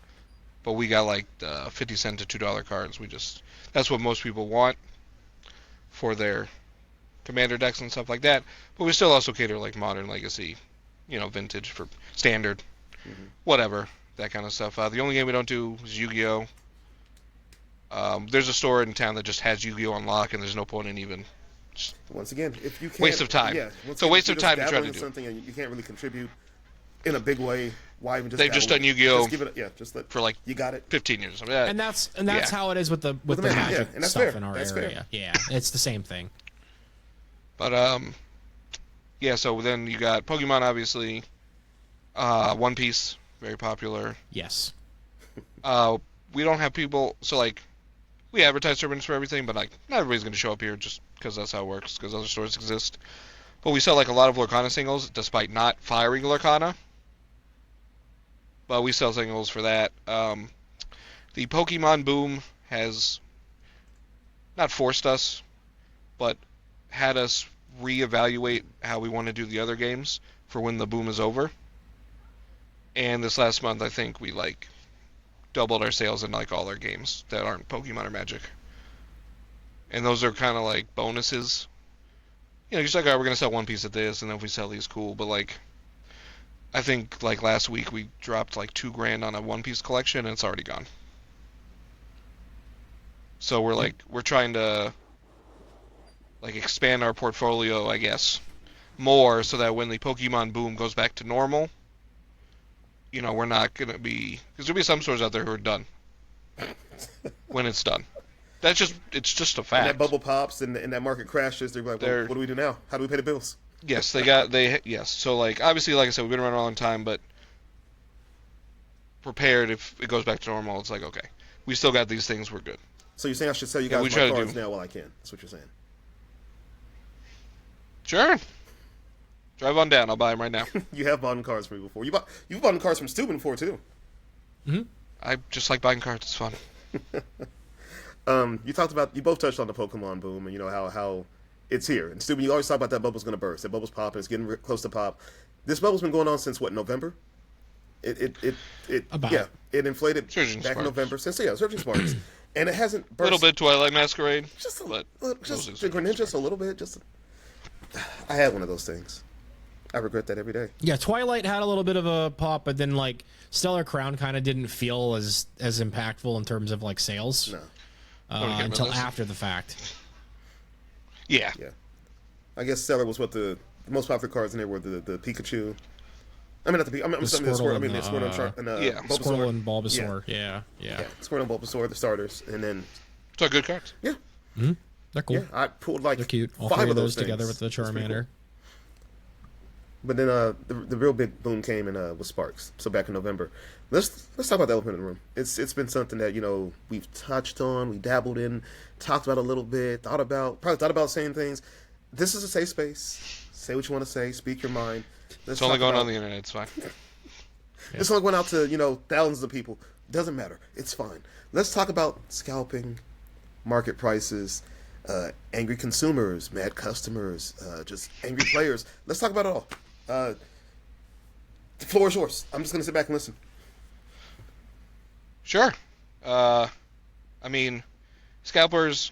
but we got like 50 cent to $2 cards. That's what most people want for their Commander decks and stuff like that. But we still also cater like Modern, Legacy, Vintage, for Standard, whatever, that kind of stuff. The only game we don't do is Yu-Gi-Oh. There's a store in town that just has Yu-Gi-Oh on lock, and there's no point in even. Once again, if you can't, waste of time. Yeah, it's a waste of time to try to do something, and you can't really contribute in a big way. Why even just? They've just done Yu-Gi-Oh. Just give it, for like you got it. 15 years. And that's how it is with the Magic stuff in our area. Fair. Yeah, it's the same thing. But yeah. So then you got Pokemon, obviously. One Piece, very popular. Yes. We don't have people, so like, we advertise tournaments for everything, but like, not everybody's going to show up here just because that's how it works, because other stores exist. But we sell like a lot of Lorcana singles, despite not firing Lorcana. But we sell singles for that. The Pokemon boom has not forced us, but had us reevaluate how we want to do the other games for when the boom is over. And this last month, I think we like doubled our sales in like all our games that aren't Pokemon or Magic. And those are kind of like bonuses. You know, just like, all right, we're gonna sell one piece of this, and then if we sell these, cool. But like, I think like last week we dropped like $2,000 on a One Piece collection, and it's already gone. So we're trying to like expand our portfolio, I guess, more so that when the Pokemon boom goes back to normal, you know, we're not gonna be, because there'll be some stores out there who are done when it's done. It's just a fact. And that bubble pops and that market crashes. They're like, well, what do we do now? How do we pay the bills? Yes, yes. So like, obviously, like I said, we've been around a long time, but prepared if it goes back to normal. It's like, okay, we still got these things. We're good. So you're saying I should sell you guys my cards now while I can? That's what you're saying. Sure. Drive on down. I'll buy them right now. You have bought cards from me before. You've bought cards from Steuben before too. Mm-hmm. I just like buying cards. It's fun. You both touched on the Pokemon boom and you know how it's here. And Steuben, you always talk about that bubble's going to burst. That bubble's popping. It's getting close to pop. This bubble's been going on since what, November? It inflated Surging back Sparks. in November since Surging Sparks, and it hasn't burst. A little bit Twilight Masquerade, just but just Greninja, a little bit. I had one of those things. I regret that every day. Yeah, Twilight had a little bit of a pop, but then like Stellar Crown kind of didn't feel as impactful in terms of like sales. No. Until after the fact. Yeah. I guess Stellar was what the most popular cards in there were the Pikachu. I mean, not the Pikachu. The Squirtle and Squirtle and Bulbasaur. Yeah. Squirtle and Bulbasaur, the starters, and then. It's all good cards. Yeah. Mm-hmm. They're cool. Yeah, I pulled like they're cute. All 5 three of those together with the Charmander. Cool. But then the real big boom came in with Sparks. So back in November, let's talk about the elephant in the room. It's been something that we've touched on, we dabbled in, talked about a little bit, probably thought about saying things. This is a safe space. Say what you want to say. Speak your mind. It's only going on the internet. It's fine. This only went out to thousands of people. Doesn't matter. It's fine. Let's talk about scalping, market prices, angry consumers, mad customers, just angry players. Let's talk about it all. The floor is yours. I'm just going to sit back and listen. Sure. I mean, scalpers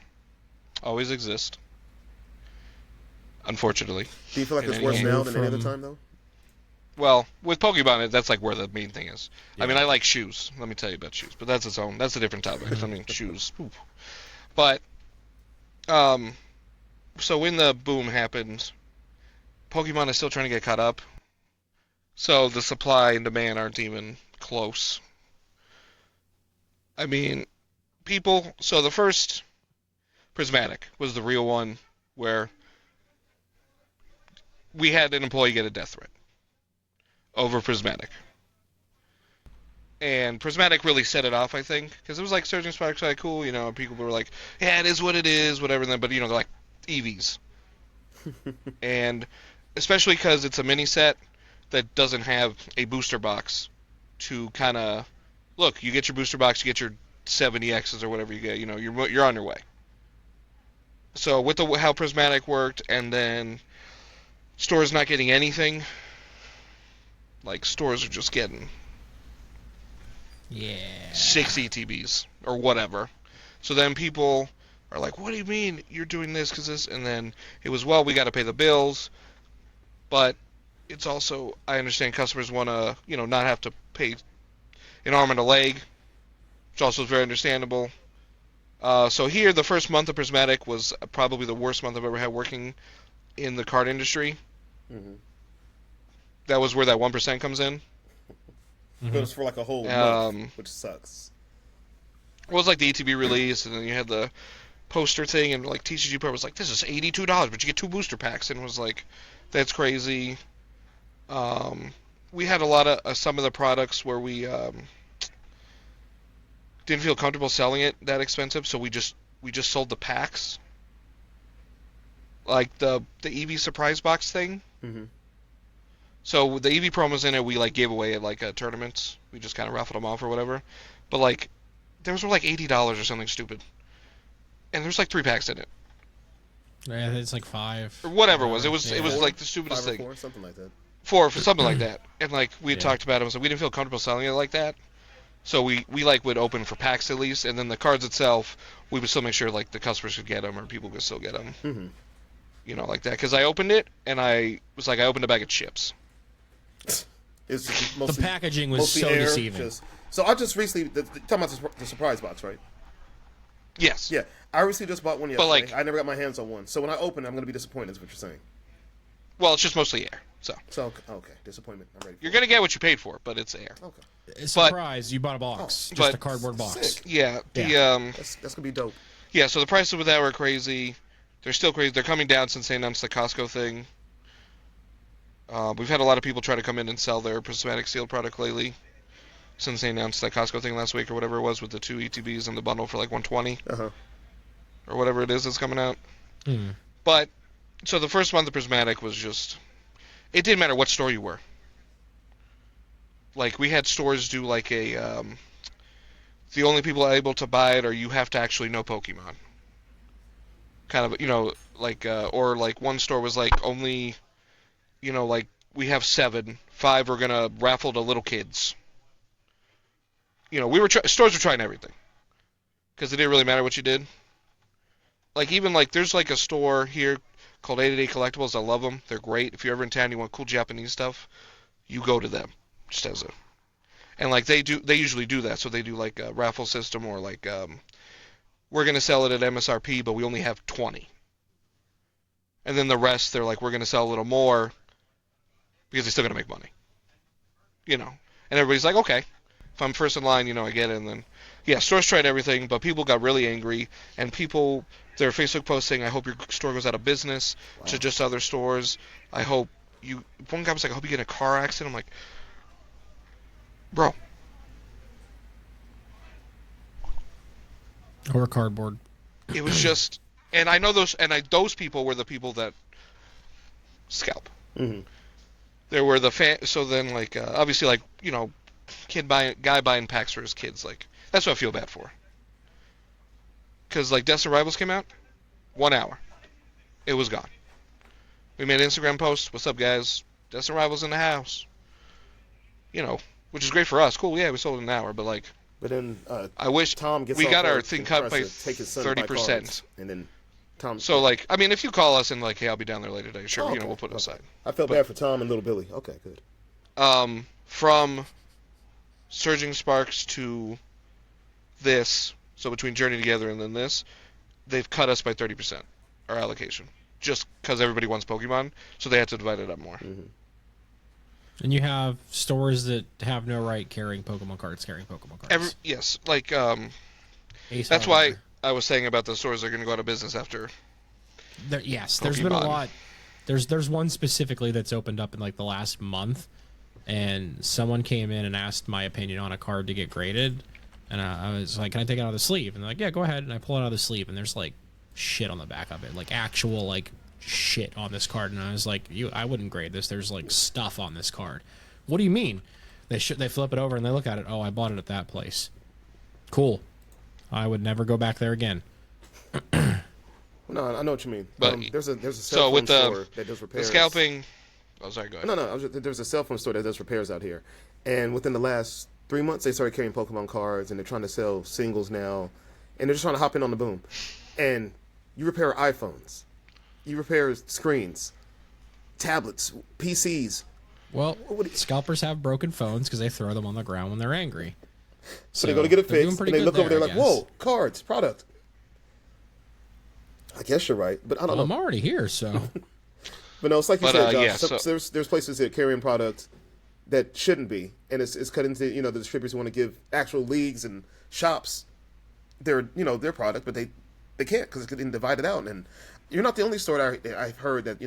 always exist. Unfortunately. Do you feel like it's worse now than any other time, though? Well, with Pokemon, that's like where the main thing is. Yeah. I mean, I like shoes. Let me tell you about shoes, but that's a different topic. I mean, shoes. Ooh. But, so when the boom happened, Pokemon is still trying to get caught up. So the supply and demand aren't even close. I mean, so the first Prismatic was the real one where we had an employee get a death threat over Prismatic. And Prismatic really set it off, I think, because it was like Surging Sparks, like cool, people were like, yeah, it is what it is, whatever. But they're like EVs, and especially because it's a mini set that doesn't have a booster box to kind of look. You get your booster box, you get your 70Xs or whatever you get. You're on your way. So with how Prismatic worked, and then stores not getting anything, like stores are just getting 6 ETBs or whatever. So then people are like, what do you mean you're doing this? Because this, and then it was, well, we got to pay the bills, but it's also, I understand customers want to, not have to pay an arm and a leg, which also is very understandable. So here, the first month of Prismatic was probably the worst month I've ever had working in the card industry. Mm-hmm. That was where that 1% comes in. But it was for like a whole month, which sucks. It was like the ETB release, and then you had the poster thing, and like TCG Pro was like, this is $82, but you get 2 booster packs, and it was like, that's crazy. We had a lot of some of the products where we didn't feel comfortable selling it that expensive, so we just sold the packs, like the EV surprise box thing. Mm-hmm. So the EV promos in it, we like gave away at like tournaments. We just kind of raffled them off or whatever. But like, those were like $80 or something stupid, and there's like 3 packs in it. Yeah, it's like 5 or whatever it was. It was Four? like the stupidest 5 or thing. 4, something like that. For something like that. And like we had Yeah. talked about it, so we didn't feel comfortable selling it like that. So we like would open for packs at least, and then the cards itself, we would still make sure like the customers could get them or people could still get them. Mm-hmm. You know, like that. Because I opened it and I was like, I opened a bag of chips. It's The mostly, packaging was mostly so air, deceiving. so I just recently talking about the surprise box, right? Yes. Yeah, I recently just bought one yesterday. But, like- I never got my hands on one, so when I open it, I'm gonna be disappointed. Is what you're saying? Well, it's just mostly air. So So okay, disappointment. I'm ready. you're gonna get what you paid for, but it's air. Okay, Surprise! You bought a box, just but- a cardboard box. sick. Yeah. The Yeah. That's gonna be dope. Yeah. So the prices with that were crazy. They're still crazy. They're coming down since they announced the Costco thing. We've had a lot of people try to come in and sell their prismatic sealed product lately, since they announced that Costco thing last week or whatever it was with the 2 ETBs and the bundle for like $120 or whatever it is that's coming out. Hmm. But so the first month of prismatic was just, it didn't matter what store you were. Like we had stores do like a the only people able to buy it are you have to actually know Pokemon. Kind of, you know, like or like one store was like only, you know, like we have 7, 5 are gonna raffle to little kids. You know, stores were trying everything because it didn't really matter what you did. Like even like there's like a store here called 888 Collectibles. I love them. They're great. If you're ever in town, you want cool Japanese stuff, you go to them. Just as a, and like they usually do that. So they do like a raffle system or like we're gonna sell it at MSRP, but we only have 20. And then the rest, they're like, we're gonna sell a little more because they're still gonna make money. You know, and everybody's like, okay, if I'm first in line, you know, I get it. And then, yeah, stores tried everything, but people got really angry, and people, their Facebook posts saying, I hope your store goes out of business, to just other stores. I hope you, one guy was like, I hope you get in a car accident. I'm like, bro. Or cardboard. It was just, and I know those people were the people that scalp. Mm-hmm. There were the so then like obviously like, you know, guy buying packs for his kids, like that's what I feel bad for. Cause like Death Rivals came out, 1 hour, it was gone. We made an Instagram post, what's up guys, Death Rivals in the house. You know, which is great for us. Cool, yeah, we sold in an hour, but like. But then I wish Tom gets we off got our work thing and cut tries by to take his son to buy 30%. cards, and then Tom. So like, I mean, if you call us and like, hey, I'll be down there later today, sure, Oh, you know, okay. we'll put it aside. I felt bad for Tom and little Billy. Okay, good. From Surging Sparks to this, so between Journey Together and then this, they've cut us by 30%, our allocation, just because everybody wants Pokemon, so they had to divide it up more. Mm-hmm. And you have stores that have no right carrying Pokemon cards. Yes, like Ace that's Hardware. why I was saying about the stores that are going to go out of business after. There's been a Pokemon. lot. There's one specifically that's opened up in like the last month, and someone came in and asked my opinion on a card to get graded, and I was like, "Can I take it out of the sleeve?" And they're like, "Yeah, go ahead." And I pull it out of the sleeve, and there's like shit on the back of it, like actual like shit on this card. And I was like, I wouldn't grade this. There's like stuff on this card. What do you mean? They flip it over and they look at it. Oh, I bought it at that place. Cool. I would never go back there again. No, I know what you mean. But there's a cell so phone with store that does the repairs. scalping. Oh, sorry, go ahead. No. There's a cell phone store that does repairs out here, and within the last 3 months, they started carrying Pokemon cards, and they're trying to sell singles now, and they're just trying to hop in on the boom. And you repair iPhones, you repair screens, tablets, PCs. Well, scalpers have broken phones because they throw them on the ground when they're angry. So they go to get it they're doing fixed, pretty and they good look over there I like, guess. "Whoa, cards, product." I guess you're right, but I don't Well, know. I'm already here, so. But no, it's like you But, said, Josh. yeah, so there's places that are carrying products that shouldn't be, and it's cut into the distributors who want to give actual leagues and shops their product, but they can't because it's getting divided out. And you're not the only store that I've heard that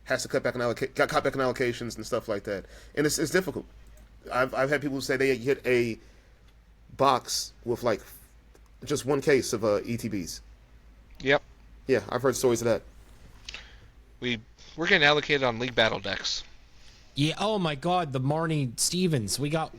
has to cut back on allocations and stuff like that, and it's difficult. I've had people say they hit a box with like just one case of ETBs. Yep. Yeah, I've heard stories of that. We're getting allocated on League Battle decks. Yeah. Oh my God, the Marnie Stevens. We got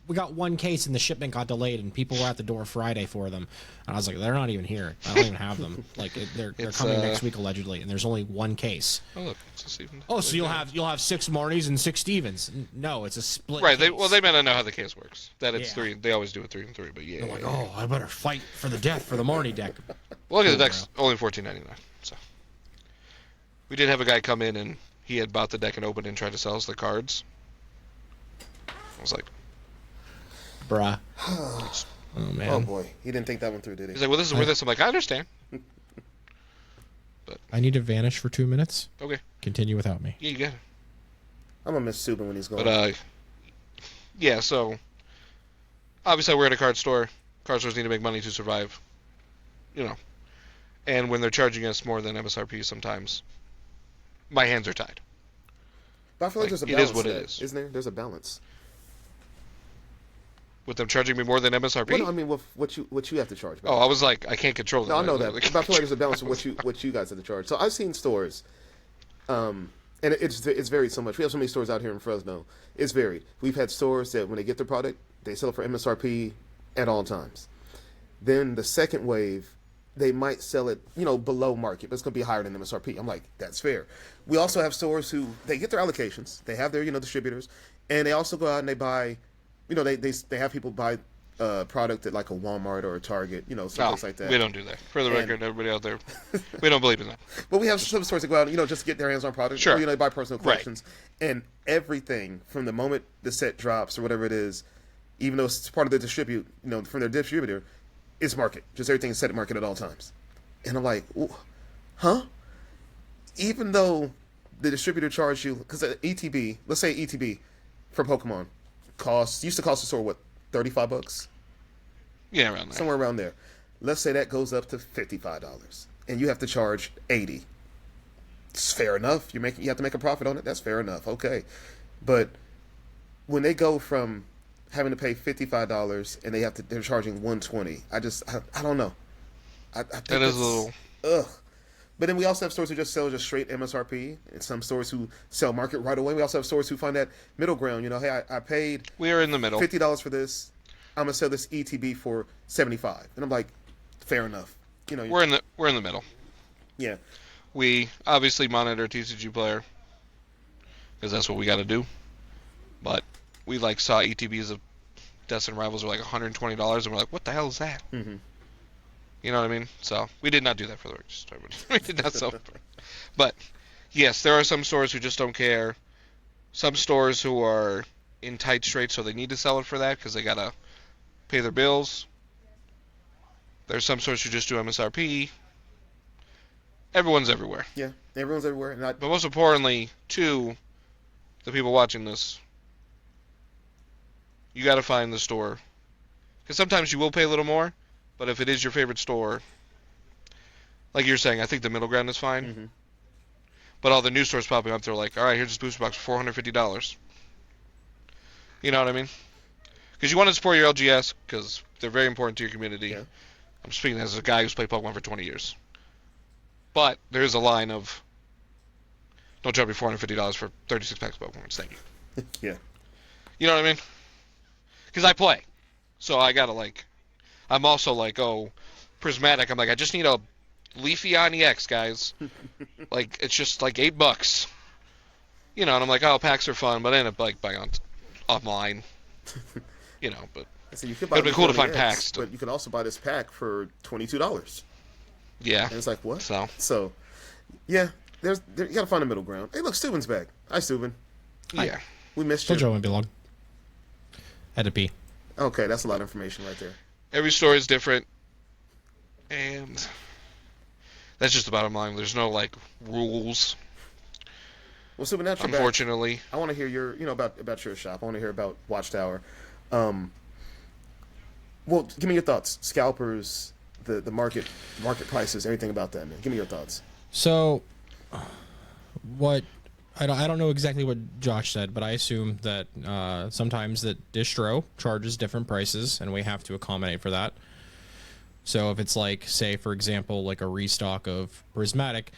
one case and the shipment got delayed and people were at the door Friday for them. And I was like, they're not even here. I don't even have them. Like they're coming next week allegedly, and there's only one case. Oh look, it's a Steven. Oh, so you'll have 6 Marnies and 6 Stevens? No, it's a split. Right. Case. They may not know how the case works. That it's Yeah. 3. They always do it 3 and 3. But yeah. They're like, oh, I better fight for the death for the Marnie deck. Well, look at the Cool, deck's only $14.99. So we did have a guy come in and he had bought the deck and opened and tried to sell us the cards. I was like, Bruh. Oh man. Oh boy, he didn't think that one through, did he? he's like, well, this is where this. I'm like, I understand. I need to vanish for 2 minutes. Okay. Continue without me. Yeah, you got it. I'm gonna miss Subin when he's gone. But yeah. So obviously, we're at a card store. Card stores need to make money to survive. You know, and when they're charging us more than MSRP, sometimes my hands are tied. But I feel like there's a it balance. is what to it that, is. Isn't there? There's a balance. With them charging me more than MSRP? Well, no, I mean, with what you have to charge. Oh, I was like, I can't control that. No, I know that. But I feel like there's a balance of what you guys have to charge. So I've seen stores, and it's varied so much. We have so many stores out here in Fresno. It's varied. We've had stores that when they get their product, they sell it for MSRP at all times. Then the second wave, they might sell it, below market, but it's going to be higher than MSRP. I'm like, that's fair. We also have stores who they get their allocations, they have their distributors, and they also go out and they buy. They have people buy product at like a Walmart or a Target, someplace like that. We don't do that. For the record, everybody out there, we don't believe in that. But we have some stores that go out, just to get their hands on product. Sure. Or, they buy personal collections. Right. And everything from the moment the set drops or whatever it is, even though it's part of the from their distributor, is market. Just everything is set at market at all times. And I'm like, huh? Even though the distributor charged you, because ETB, let's say ETB for Pokemon, used to cost the store what, $35? Yeah, around there. Somewhere around there. Let's say that goes up to $55, and you have to charge $80. It's fair enough. You have to make a profit on it. That's fair enough. Okay, but when they go from having to pay $55 and they're charging $120, I don't know. I think that is a little. Ugh. But then we also have stores who just sell straight MSRP, and some stores who sell market right away. We also have stores who find that middle ground. Hey, I paid We are in the middle. $50 for this. I'm gonna sell this ETB for $75, and I'm like, fair enough. We're in the middle. Yeah. We obviously monitor TCG player because that's what we got to do. But we saw ETBs of Destined Rivals were like $120, and we're like, what the hell is that? Mm-hmm. You know what I mean? So we did not do that for the register. We did not sell. But yes, there are some stores who just don't care. Some stores who are in tight straits, so they need to sell it for that because they gotta pay their bills. There's some stores who just do MSRP. Everyone's everywhere. Yeah, everyone's everywhere. But most importantly, to the people watching this, you got to find the store. Because sometimes you will pay a little more, but if it is your favorite store, like you're saying, I think the middle ground is fine. Mm-hmm. But all the new stores popping up, they're like, all right, here's this booster box for $450. You know what I mean? Because you want to support your LGS, because they're very important to your community. Yeah. I'm speaking as a guy who's played Pokemon for 20 years. But there is a line of, don't charge me $450 for 36 packs of Pokemon. Thank you. Yeah. You know what I mean? Because I play. So I got to I'm also Prismatic. I'm like, I just need a Leafeon EX, guys. It's just $8. And I'm like, oh, packs are fun, but I end up buying online. But So you could buy it'd be cool to Leafeon find EX, packs. but you can also buy this pack for $22. Yeah. And it's like, what? So yeah, you gotta find a middle ground. Hey, look, Steuben's back. Hi, Steuben. yeah. We missed Told you. you I wouldn't be long. Had to pee. Okay, that's a lot of information right there. Every story is different, and that's just the bottom line. There's no rules. Well, Steuben, that's your back. Unfortunately. I want to hear your, about your shop. I want to hear about Watchtower. Well, give me your thoughts. Scalpers, the market prices, everything about that, man. Give me your thoughts. So, what I don't know exactly what Josh said, but I assume that sometimes that distro charges different prices, and we have to accommodate for that. So if it's say for example, a restock of Prismatic,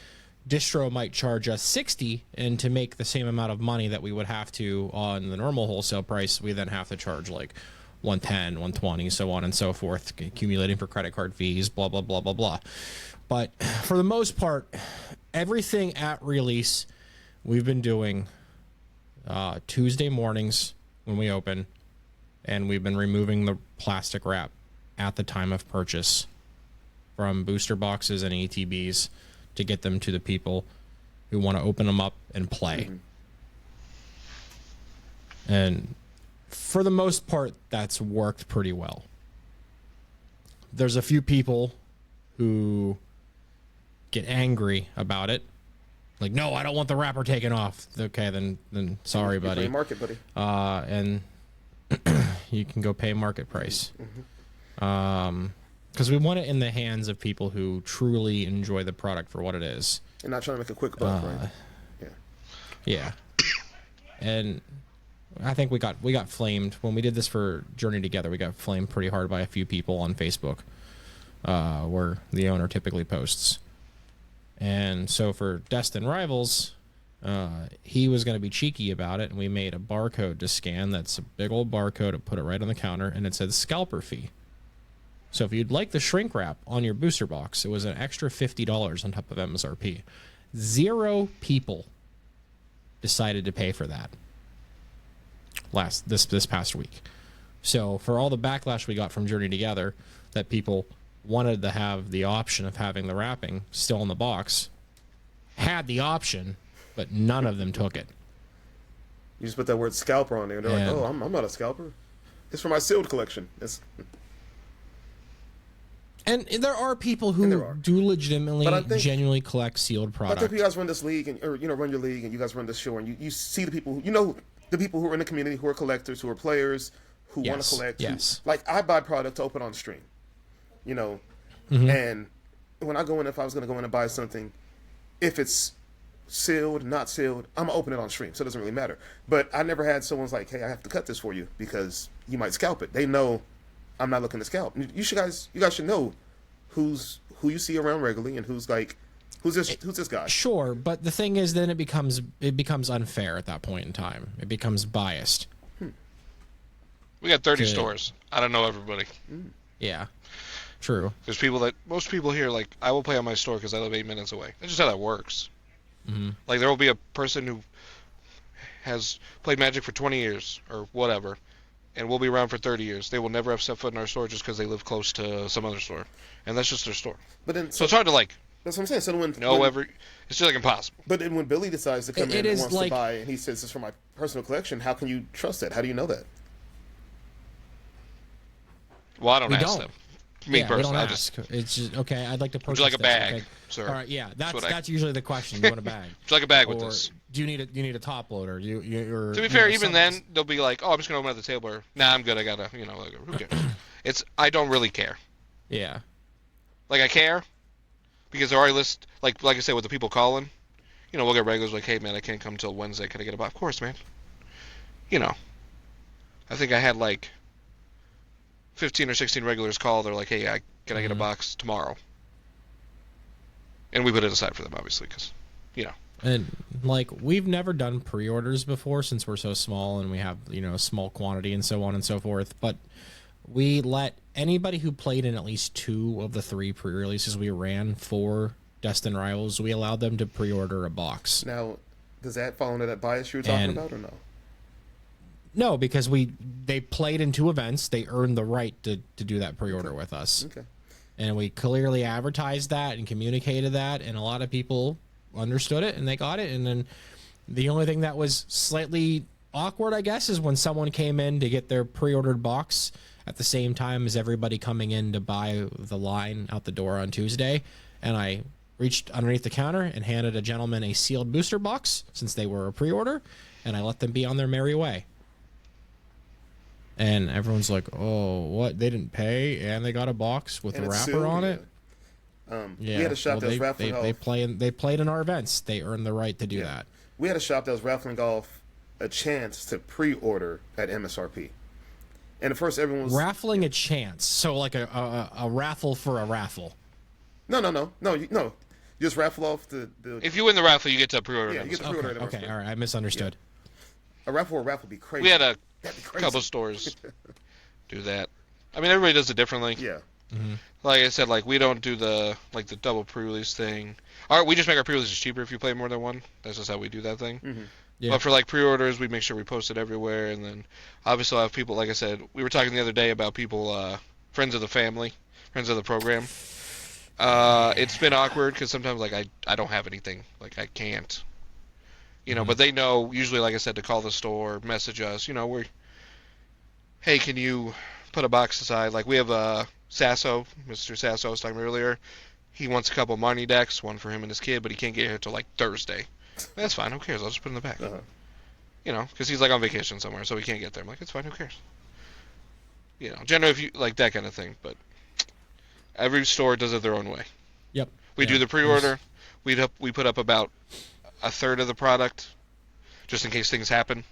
distro might charge us $60, and to make the same amount of money that we would have to on the normal wholesale price, we then have to charge 110, 120, so on and so forth, accumulating for credit card fees, blah, blah, blah, blah, blah. But for the most part, everything at release we've been doing Tuesday mornings when we open, and we've been removing the plastic wrap at the time of purchase from booster boxes and ATBs to get them to the people who want to open them up and play. Mm-hmm. And for the most part, that's worked pretty well. There's a few people who get angry about it. Like, no, I don't want the wrapper taken off. Okay, then sorry, buddy. Pay market, buddy. And you can go pay market price. Mm-hmm. Because we want it in the hands of people who truly enjoy the product for what it is. And not trying to make a quick buck, right? Yeah. And I think we got flamed when we did this for Journey Together. We got flamed pretty hard by a few people on Facebook, where the owner typically posts. And so for Destin Rivals, he was going to be cheeky about it, and we made a barcode to scan. That's a big old barcode to put it right on the counter, and it said scalper fee. So if you'd like the shrink wrap on your booster box, it was an extra $50 on top of MSRP. 0 people decided to pay for that this past week. So for all the backlash we got from Journey Together, that people wanted to have the option of having the wrapping still in the box, had the option, but none of them took it. You just put that word scalper on there, and they're like, "Oh, I'm not a scalper. It's for my sealed collection." And there are people who do legitimately, genuinely collect sealed product. I think you guys run this league, or run your league, and you guys run this show, and you see the people, the people who are in the community, who are collectors, who are players, who want to collect. Yes. Like, I buy product to open on stream, Mm-hmm. And when I go in, if I was going to go in and buy something, if it's sealed, not sealed, I'm going to open it on stream, so it doesn't really matter. But I never had someone's like, "Hey, I have to cut this for you because you might scalp it." They know I'm not looking to scalp. You guys should know who you see around regularly and who's this guy. Sure, but the thing is, then it becomes unfair at that point in time. It becomes biased. We got 30 stores. I don't know everybody. Yeah, true. There's most people here, like, I will play on my store because I live 8 minutes away. That's just how that works. Mm-hmm. Like, there will be a person who has played Magic for 20 years or whatever, and will be around for 30 years. They will never have set foot in our store just because they live close to some other store. And that's just their store. But then, so it's hard to, like... That's what I'm saying. So it's just, like, impossible. But then when Billy decides to come in and wants to buy, and he says, "This is for my personal collection," how can you trust that? How do you know that? Well, I don't ask them. Me personally, we don't ask. It's just, okay, I'd like to purchase. Would you like a bag, okay. sir? All right, yeah, that's usually the question. You want a bag? Would you like a bag with this? Do you need a top loader? To be fair, even then they'll be like, "Oh, I'm just gonna open at the table." Or, "Nah, I'm good. I gotta, like, who cares?" I don't really care. Yeah. Like, I care because there are lists. Like I said, with the people calling, we'll get regulars like, "Hey, man, I can't come till Wednesday. Can I get a box?" Of course, man. I think I had like 15 or 16 regulars call. They're like, "Hey, can I get a box tomorrow?" And we put it aside for them, obviously, because, And, like, we've never done pre-orders before since we're so small and we have, a small quantity and so on and so forth. But we let anybody who played in at least 2 of the 3 pre-releases we ran for Destin Rivals, we allowed them to pre-order a box. Now, does that fall into that bias you were talking about or no? No, because they played in 2 events. They earned the right to do that pre-order with us. Okay. And we clearly advertised that and communicated that, and a lot of people understood it and they got it. And then the only thing that was slightly awkward, I guess, is when someone came in to get their pre-ordered box at the same time as everybody coming in to buy the line out the door on Tuesday. And I reached underneath the counter and handed a gentleman a sealed booster box since they were a pre-order, and I let them be on their merry way. And everyone's like, "Oh, what? They didn't pay, and they got a box with a wrapper sealed, on it." We had a shop that was raffling off. They played in our events. They earned the right to do that. We had a shop that was raffling off a chance to pre-order at MSRP. And at first, everyone was raffling a chance. So like a raffle for a raffle. No. You just raffle off the. If you win the raffle, you get to pre-order. Yeah, you get to pre-order. Okay, all right. I misunderstood. Yeah. A raffle would be crazy. We had a couple stores do that. I mean, everybody does it differently. Yeah. Mm-hmm. Like I said, like we don't do the double pre-release thing. We just make our pre-releases cheaper if you play more than one. That's just how we do that thing. Mm-hmm. Yeah. But for like pre-orders, we make sure we post it everywhere, and then obviously I'll have people. Like I said, we were talking the other day about people, friends of the family, friends of the program. It's been awkward because sometimes like I don't have anything, like I can't, But they know usually, like I said, to call the store, message us. Hey, can you put a box aside? Like we have Sasso, Mr. Sasso I was talking about earlier. He wants a couple Marnie decks, one for him and his kid, but he can't get here till like Thursday. That's fine. Who cares? I'll just put it in the back. Because he's like on vacation somewhere, so he can't get there. I'm like, it's fine. Who cares? Generally, if you like that kind of thing, but every store does it their own way. Yep. We do the pre-order. We put up about a third of the product, just in case things happen,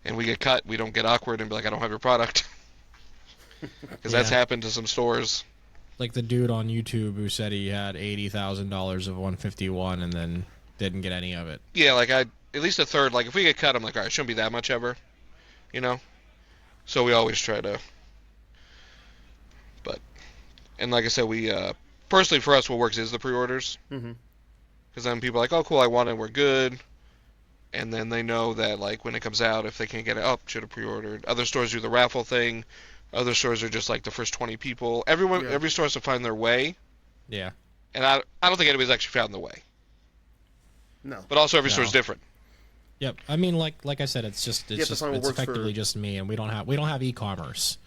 and we get cut. We don't get awkward and be like, I don't have your product, because that's happened to some stores. Like the dude on YouTube who said he had $80,000 of 151 and then didn't get any of it. Yeah, like at least a third. Like if we get cut, I'm like, all right, it shouldn't be that much ever, So we always try to. And like I said, we personally for us, what works is the pre-orders. Because then people are like, oh, cool, I want it, we're good. And then they know that like when it comes out, if they can't get it, should have pre-ordered. Other stores do the raffle thing. Other stores are just like the first 20 people. Every store has to find their way. Yeah. And I don't think anybody's actually found the way. No. But also every store is different. Yep. I mean, like I said, it's effectively for... just me, and we don't have e-commerce.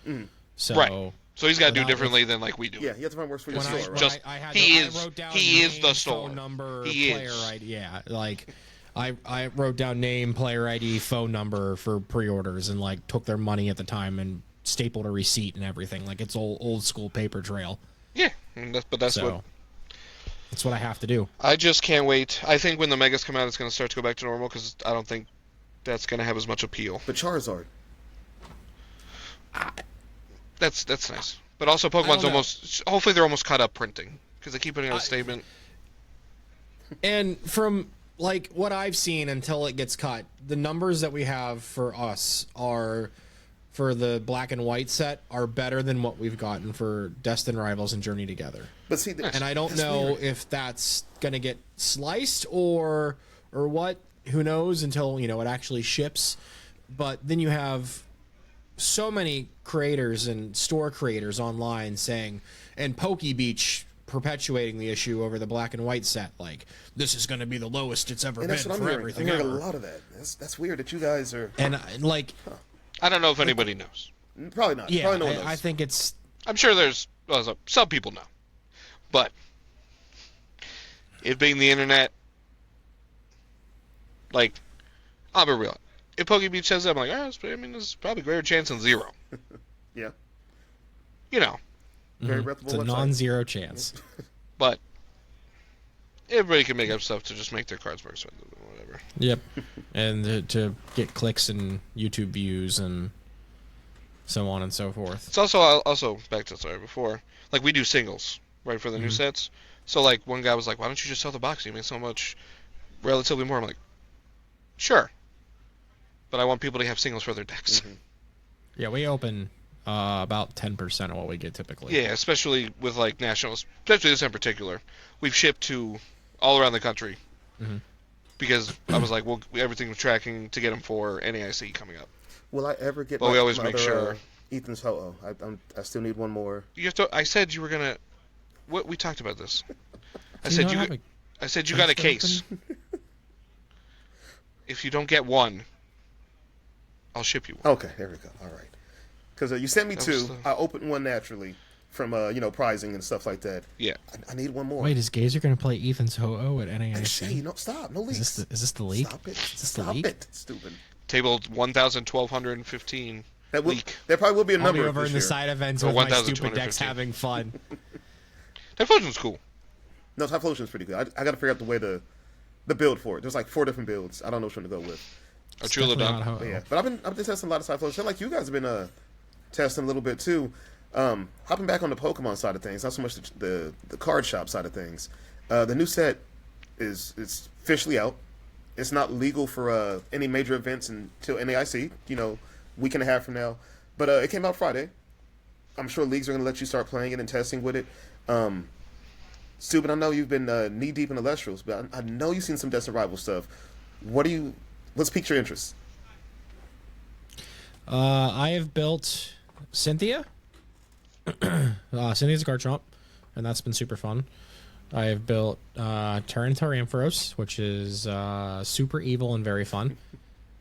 So. Right. So he's got to do differently than like we do. Yeah, you have to find works for your store. Right? He is the store. Phone number, he player is. ID. Yeah, like I wrote down name, player ID, phone number for pre-orders, and like took their money at the time and stapled a receipt and everything. Like it's old school paper trail. Yeah, that's what I have to do. I just can't wait. I think when the megas come out, it's going to start to go back to normal because I don't think that's going to have as much appeal. The Charizard. That's nice. But also Pokemon's almost... Hopefully they're almost caught up printing. Because they keep putting out a statement. And from, like, what I've seen until it gets cut, the numbers that we have for us are... For the black and white set are better than what we've gotten for Destined Rivals and Journey Together. But see, and I don't know if that's gonna get sliced or what. Who knows until it actually ships. But then you have so many creators and store creators online saying, and PokeBeach perpetuating the issue over the black and white set, like this is going to be the lowest it's ever been for everything. I'm hearing a lot of that. That's weird that you guys are. And like. I don't know if anybody knows. Probably not. Yeah, Probably no one knows. I think it's... I'm sure some people know. But it being the internet, like, I'll be real. If PokeBeach says that, I'm like, there's probably a greater chance than zero. Yeah. Very reputable. It's a non-zero chance. But everybody can make up stuff to just make their cards more expensive or whatever. Yep. And to get clicks and YouTube views and so on and so forth. It's also back to before. Like we do singles, right, for the new sets. So like one guy was like, "Why don't you just sell the box? You make so much, relatively more." I'm like, "Sure," but I want people to have singles for their decks. Yeah, we open about 10% of what we get typically. Yeah, especially with like nationals, especially this in particular. We've shipped to all around the country because I was like, well, everything was tracking to get them for NAIC coming up. Will I ever get? But we always make sure. Ethan's Ho-Oh. I still need one more. You have to. I said you were gonna. What we talked about this. I said you got a case. If you don't get one, I'll ship you one. Okay, there we go. All right. Because you sent me two. I opened one naturally from prizing and stuff like that. Yeah. I need one more. Wait, is Gazer going to play Ethan's Ho-Oh at NAIC? Hey, no, stop. No leaks. Is this the leak? Stop it. Stop it. Stupid. Table 1,1215. There probably will be a number. I'll be over in the side events with my stupid decks having fun. Typhlosion's cool. No, Typhlosion's pretty good. I got to figure out the way to build for it. There's like 4 different builds. I don't know which one to go with. Archulodon. Yeah, but I've been testing a lot of Typhlosion. I feel like you guys have been testing a little bit too. Hopping back on the Pokemon side of things, not so much the card shop side of things. The new set is officially out. It's not legal for any major events until NAIC. Week and a half from now. But it came out Friday. I'm sure leagues are going to let you start playing it and testing with it. Stupid, I know you've been knee deep in the Lestrals, but I know you've seen some Death Survival stuff. What's piqued your interest? I have built Cynthia. Cynthia's a Garchomp, and that's been super fun. I have built Tyranitar Ampharos, which is super evil and very fun.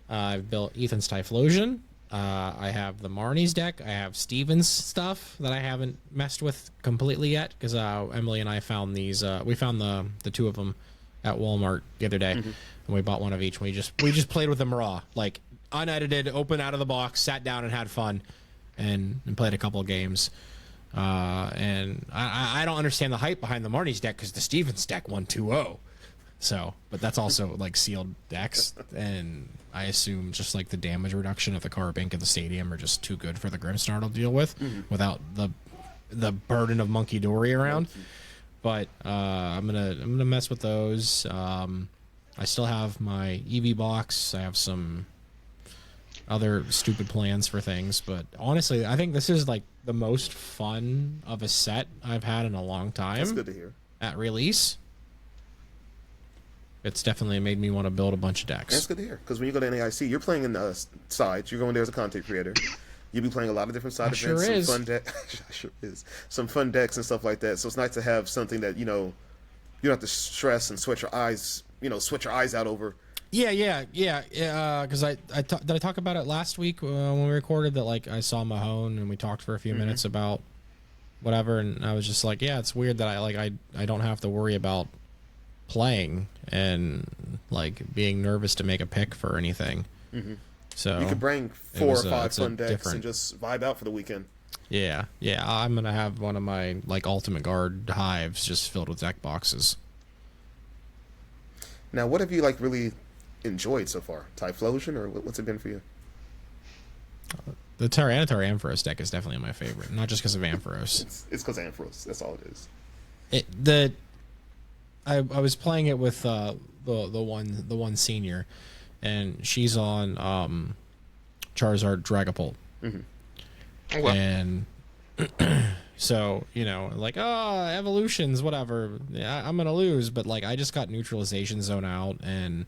I've built Ethan's Typhlosion. I have the Marnie's deck. I have Steven's stuff that I haven't messed with completely yet because Emily and I found these. We found the two of them at Walmart the other day, and we bought one of each. We just played with them raw, like unedited, open out of the box, sat down and had fun, and played a couple of games. And I don't understand the hype behind the Marnie's deck because the Stevens deck won 2-0. So, but that's also like sealed decks, and I assume just like the damage reduction of the card bank at the stadium are just too good for the Grimmsnarl to deal with without the burden of Monkey Dory around. But I'm gonna mess with those. I still have my EV box. I have some other stupid plans for things, but honestly, I think this is like the most fun of a set I've had in a long time. That's good to hear. At release, it's definitely made me want to build a bunch of decks. That's good to hear, because when you go to NAIC, you're playing in sides. You're going there as a content creator. You'll be playing a lot of different side events. Sure is. Some fun sure is. Some fun decks and stuff like that. So it's nice to have something that you don't have to stress and sweat your eyes out over. Yeah. Because did I talk about it last week when we recorded that? Like I saw Mahone and we talked for a few minutes about whatever, and I was just like, yeah, it's weird that I don't have to worry about playing and like being nervous to make a pick for anything. So you could bring 4 or 5 fun decks and just vibe out for the weekend. Yeah. I'm gonna have one of my like Ultimate Guard hives just filled with deck boxes. Now, what have you like really enjoyed so far? Typhlosion, or what's it been for you? The Tyranitar Ampharos deck is definitely my favorite, not just because of Ampharos. It's because Ampharos. That's all it is. I was playing it with the one senior, and she's on Charizard Dragapult, Oh, wow. and so like evolutions, whatever. Yeah, I'm gonna lose, but like I just got neutralization zone out and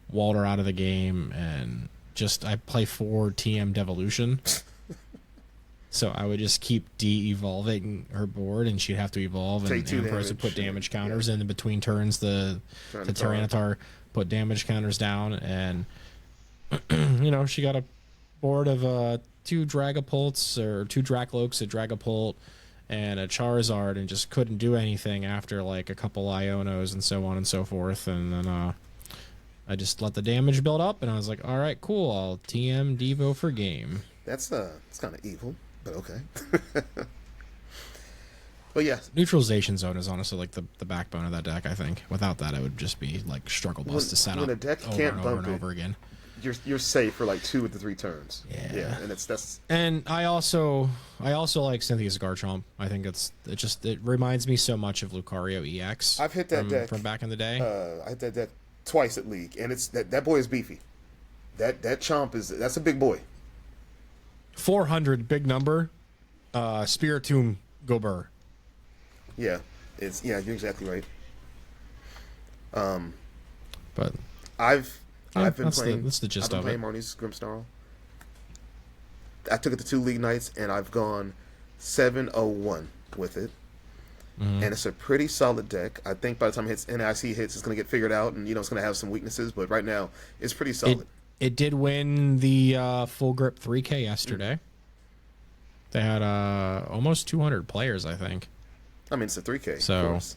walled her out of the game, and I play 4 TM Devolution. So I would just keep de-evolving her board, and she'd have to evolve, and Ampharos would put damage counters, and in between turns the Tyranitar put damage counters down, and she got a board of 2 Dragapults or 2 Dracloaks, a Dragapult, and a Charizard, and just couldn't do anything after like a couple Ionos and so on and so forth, and then I just let the damage build up, and I was like, all right, cool, I'll TM Devo for game. It's kind of evil, but okay. But yeah, Neutralization Zone is honestly like the backbone of that deck. I think without that, it would just be like struggle bus to set up when a deck over can't and over bump and it, over again. You're safe for like 2 to 3 turns. Yeah, and that's. And I also like Cynthia's Garchomp. I think it reminds me so much of Lucario EX. I've hit that deck from back in the day. I hit that deck twice at League, and it's that boy is beefy. That Chomp that's a big boy. 400, big number. Spiritomb Gobert. Yeah, you're exactly right. But I've been playing. That's the gist I've been of playing Marnie's Grimmsnarl. I took it to 2 league nights, and I've gone 7-0-1 with it. And it's a pretty solid deck. I think by the time NIC hits, it's going to get figured out, and it's going to have some weaknesses. But right now, it's pretty solid. It did win the Full Grip 3K yesterday. They had almost 200 players, I think. I mean, it's a 3K. So, of course.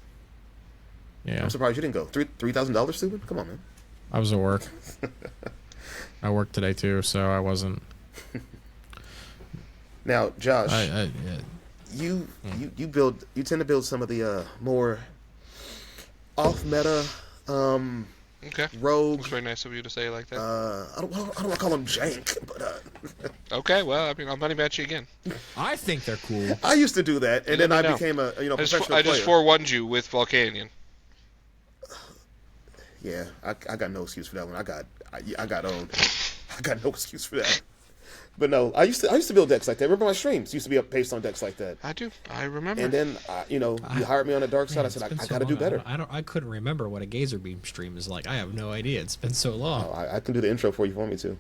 Yeah. I'm surprised you didn't go. $3,000, Stupid? Come on, man. I was at work. I worked today too, so I wasn't. Now, Josh, yeah. you tend to build some of the more off meta Okay. rogue. That's very nice of you to say it like that. I don't want to call them jank, but Okay, well, I mean, I'll money match you again. I think they're cool. I used to do that, and then I know. became a professional player. I just forewarned you with Volcanion. Yeah, I got no excuse for that one. I got owned. I got no excuse for that. But no, I used to build decks like that. Remember my streams used to be up based on decks like that. I do. I remember. And then you hired me on the dark side. I said I got to do better. I couldn't remember what a Gazer Beam stream is like. I have no idea. It's been so long. Oh, I can do the intro for you if you want me to.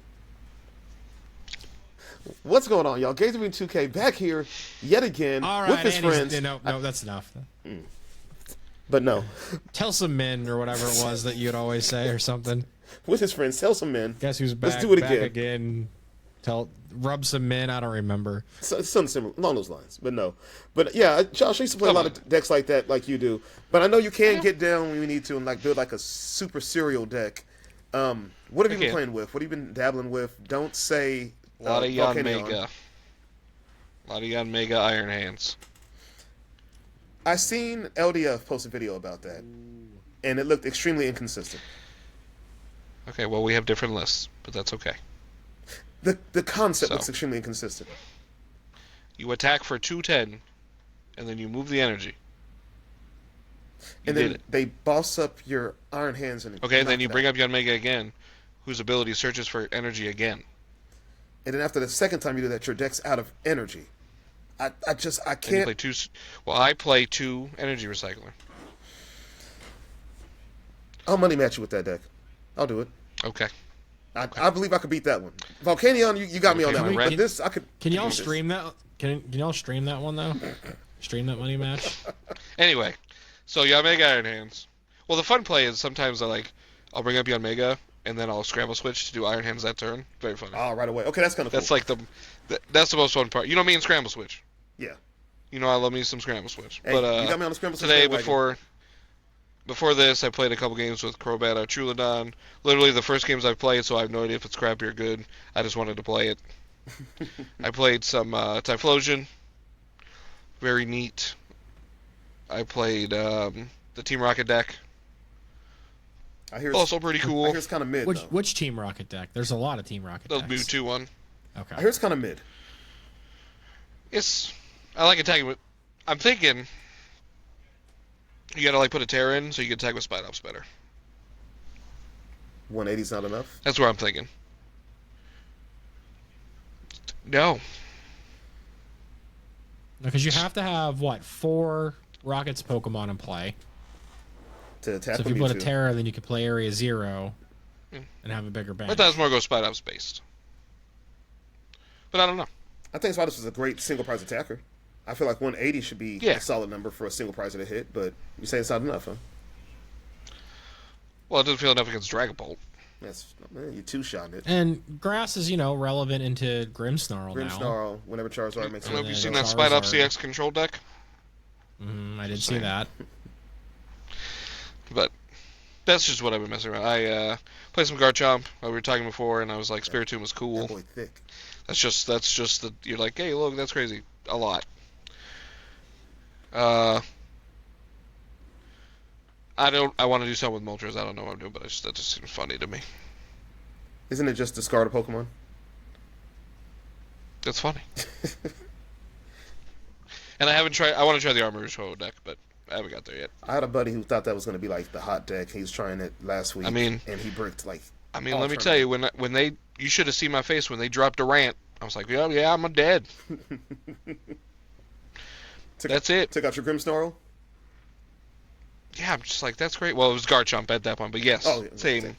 What's going on, y'all? Gazer Beam 2K back here yet again with his friends. No, that's enough. But no, tell some men or whatever it was that you'd always say or something. With his friends, tell some men. Guess who's back? Let's do it back again. Rub some men. I don't remember. Something similar along those lines. But no. But yeah, Josh, I used to play a lot of decks like that, like you do. But I know you can get down when you need to and like build like a super serial deck. What have you been playing with? What have you been dabbling with? Don't say a lot of Yanmega. A lot of Yanmega Iron Hands. I seen LDF post a video about that, and it looked extremely inconsistent. Okay, well, we have different lists, but that's okay. The concept looks extremely inconsistent. You attack for 210, and then you move the energy. And then they boss up your Iron Hands. Okay, then you bring up Yanmega again, whose ability searches for energy again. And then after the second time you do that, your deck's out of energy. I can't. And you play two. Well, I play 2 energy recycler. I'll money match you with that deck. I'll do it. Okay. I believe I could beat that one. Volcanion, you got me on that one. But this, I could. Can y'all stream that? Can y'all stream that one though? Stream that money match. Anyway, so Yanmega Iron Hands. Well, the fun play is sometimes I'll bring up Yanmega and then I'll scramble switch to do Iron Hands that turn. Very funny. Oh, right away. Okay, that's kind of cool. That's like that's the most fun part. You know me and scramble switch. Yeah. You know I love me some scramble switch. Hey, but you got me on the scramble switch today before this, I played a couple games with Crobat or Chuladon. Literally the first games I've played, so I have no idea if it's crappy or good. I just wanted to play it. I played some Typhlosion. Very neat. I played the Team Rocket deck. I hear also pretty cool. I hear it's kind of mid. Which Team Rocket deck? There's a lot of Team Rocket decks. The Mewtwo one. Okay. I hear it's kind of mid. I like attacking with. I'm thinking you gotta put a Terra in so you can attack with Spidops better. 180's not enough? That's where I'm thinking. No. Because you have to have 4 Rockets Pokemon in play to attack. So if you put a Terra, then you can play Area 0 and have a bigger bench. I thought it was more go Spidops based. But I don't know. I think Spidops is a great single prize attacker. I feel like 180 should be a solid number for a single prize to hit, but you say it's not enough, huh? Well, it doesn't feel enough against Dragon Bolt. You two-shotting it. And Grass is, relevant into Grimmsnarl now. Grimmsnarl, whenever Charizard makes it. Have you seen that Spidops CX control deck? I did see that. But that's just what I've been messing around. I played some Garchomp. We were talking before, and I was like, Spiritomb was cool. That boy thick. That's just the you're like, hey, look, that's crazy. A lot. I want to do something with Moltres. I don't know what I'm doing, but that just seems funny to me. Isn't it just discard a Pokemon? That's funny. And I want to try the Armorer's Ho deck, but I haven't got there yet. I had a buddy who thought that was going to be the hot deck. He was trying it last week. And he bricked let me tell you, when you should have seen my face when they dropped Durant. I was like, yeah, I'm dead. That's it. Took out your Grimmsnarl? Yeah, I'm just like, that's great. Well, it was Garchomp at that point, but yes, same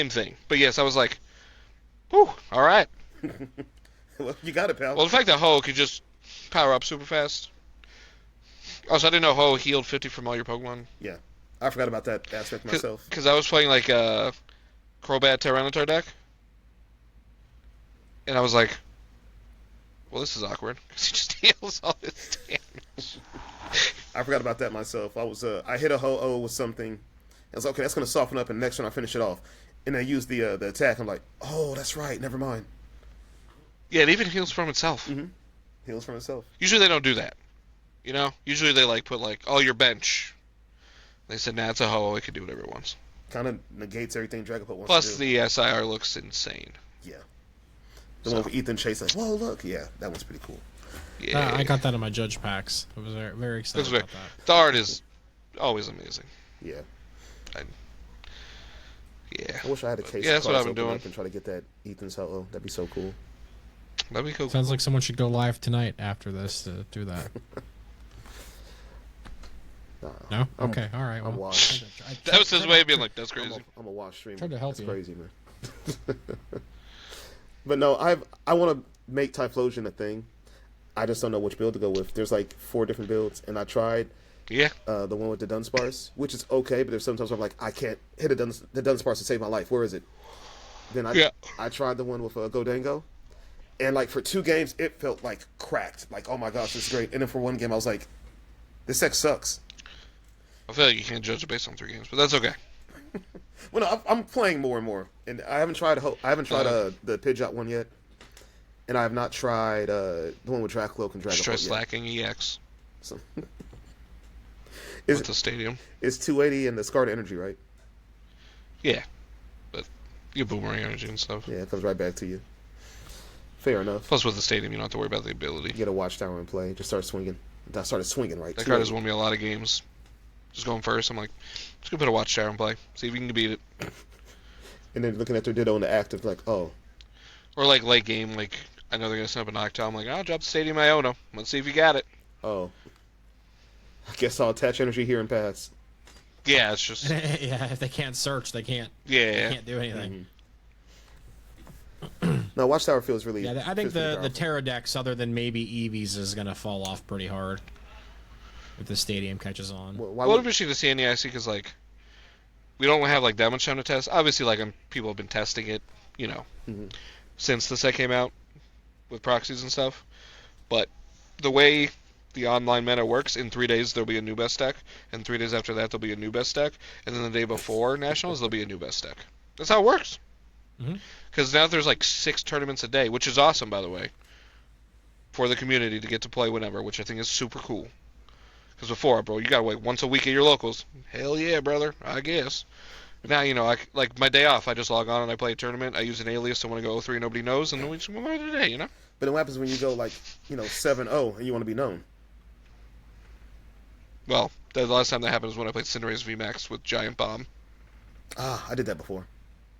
thing. But yes, I was like, whew, all right. Well, you got it, pal. Well, the fact that Ho could just power up super fast. Also, I didn't know Ho healed 50 from all your Pokemon. Yeah, I forgot about that aspect myself. Because I was playing a Crobat Tyranitar deck, and I was like, well, this is awkward, because he just heals all this damage. I forgot about that myself. I hit a Ho-Oh with something. I was like, okay, that's going to soften up, and next one I finish it off. And I used the attack. I'm like, oh, that's right, never mind. Yeah, it even heals from itself. Mm-hmm. Heals from itself. Usually they don't do that. Usually they put your bench. They said, nah, it's a Ho-Oh, it can do whatever it wants. Kind of negates everything Dragapult wants Plus, to do. the SIR looks insane. Yeah. The one with Ethan Chase, whoa, look. Yeah, that one's pretty cool. Yeah. I got that in my Judge packs. I was very, very excited about that. The art is always amazing. Yeah. Yeah. I wish I had a case. Yeah, that's what I've been doing. And try to get that Ethan's Ho-Oh. That'd be so cool. that'd be cool. Sounds like someone should go live tonight after this to do that. No? Okay, all right. I'm Well, washed. That was his way of being like, that's crazy. I'm a wash streamer. Tried to help That's you. crazy, man. But no, I want to make Typhlosion a thing. I just don't know which build to go with. There's like 4 different builds, and I tried Yeah. the one with the Dunsparce, which is okay, but there's sometimes where I'm like, I can't hit the Dunsparce to save my life. Where is it? Then I tried the one with Godango, and like for 2 games, it felt like cracked. Like, oh my gosh, this is great. And then for 1 game, I was like, this deck sucks. I feel like you can't judge it based on 3 games, but that's okay. Well, no, I'm playing more and more, and I haven't tried the Pidgeot one yet, and I have not tried the one with Dracloak and Dragapult Just try yet. slacking EX So, with the stadium. it's 280 and the Scarred Energy, right? Yeah, but you have boomerang energy and stuff. Yeah, it comes right back to you. Fair enough. Plus, with the stadium, you don't have to worry about the ability. You get a Watchtower and play. Just start swinging. I started swinging, right? That card has won me a lot of games. Just going first, I'm like, just gonna put a Watchtower and play. See if you can beat it. And then looking at their Ditto in the active, like, oh. Or like late game, like I know they're gonna send up a Noctowl. I'm like, I'll drop the Stadium Iona. Let's see if you got it. Oh. I guess I'll attach energy here and pass. Yeah, it's just yeah, if they can't search, they can't. yeah. They can't do anything. No, Watchtower feels really. Yeah, I think feels really the powerful. Terra decks, other than maybe Eevee's, is gonna fall off pretty hard if the stadium catches on. Well, Well, it'll be interesting to see in the IC because like we don't have like that much time to test. Obviously, like people have been testing it, you know, since the set came out with proxies and stuff. But the way the online meta works, in 3 days there'll be a new best deck, and 3 days after that there'll be a new best deck, and then the day before Nationals there'll be a new best deck. That's how it works. Because now there's like 6 tournaments a day, which is awesome, by the way, for the community to get to play whenever, which I think is super cool. Because before, bro, you gotta wait once a week at your locals. Hell yeah, brother, I guess. Now, you know, like my day off, I just log on and I play a tournament. I use an alias, so when I go 0-3, nobody knows, and then we just move on to the day, you know? But then what happens when you go, like, 7-0 and you want to be known? Well, the last time that happened was when I played Cinderace VMAX with Giant Bomb. Ah, I did that before.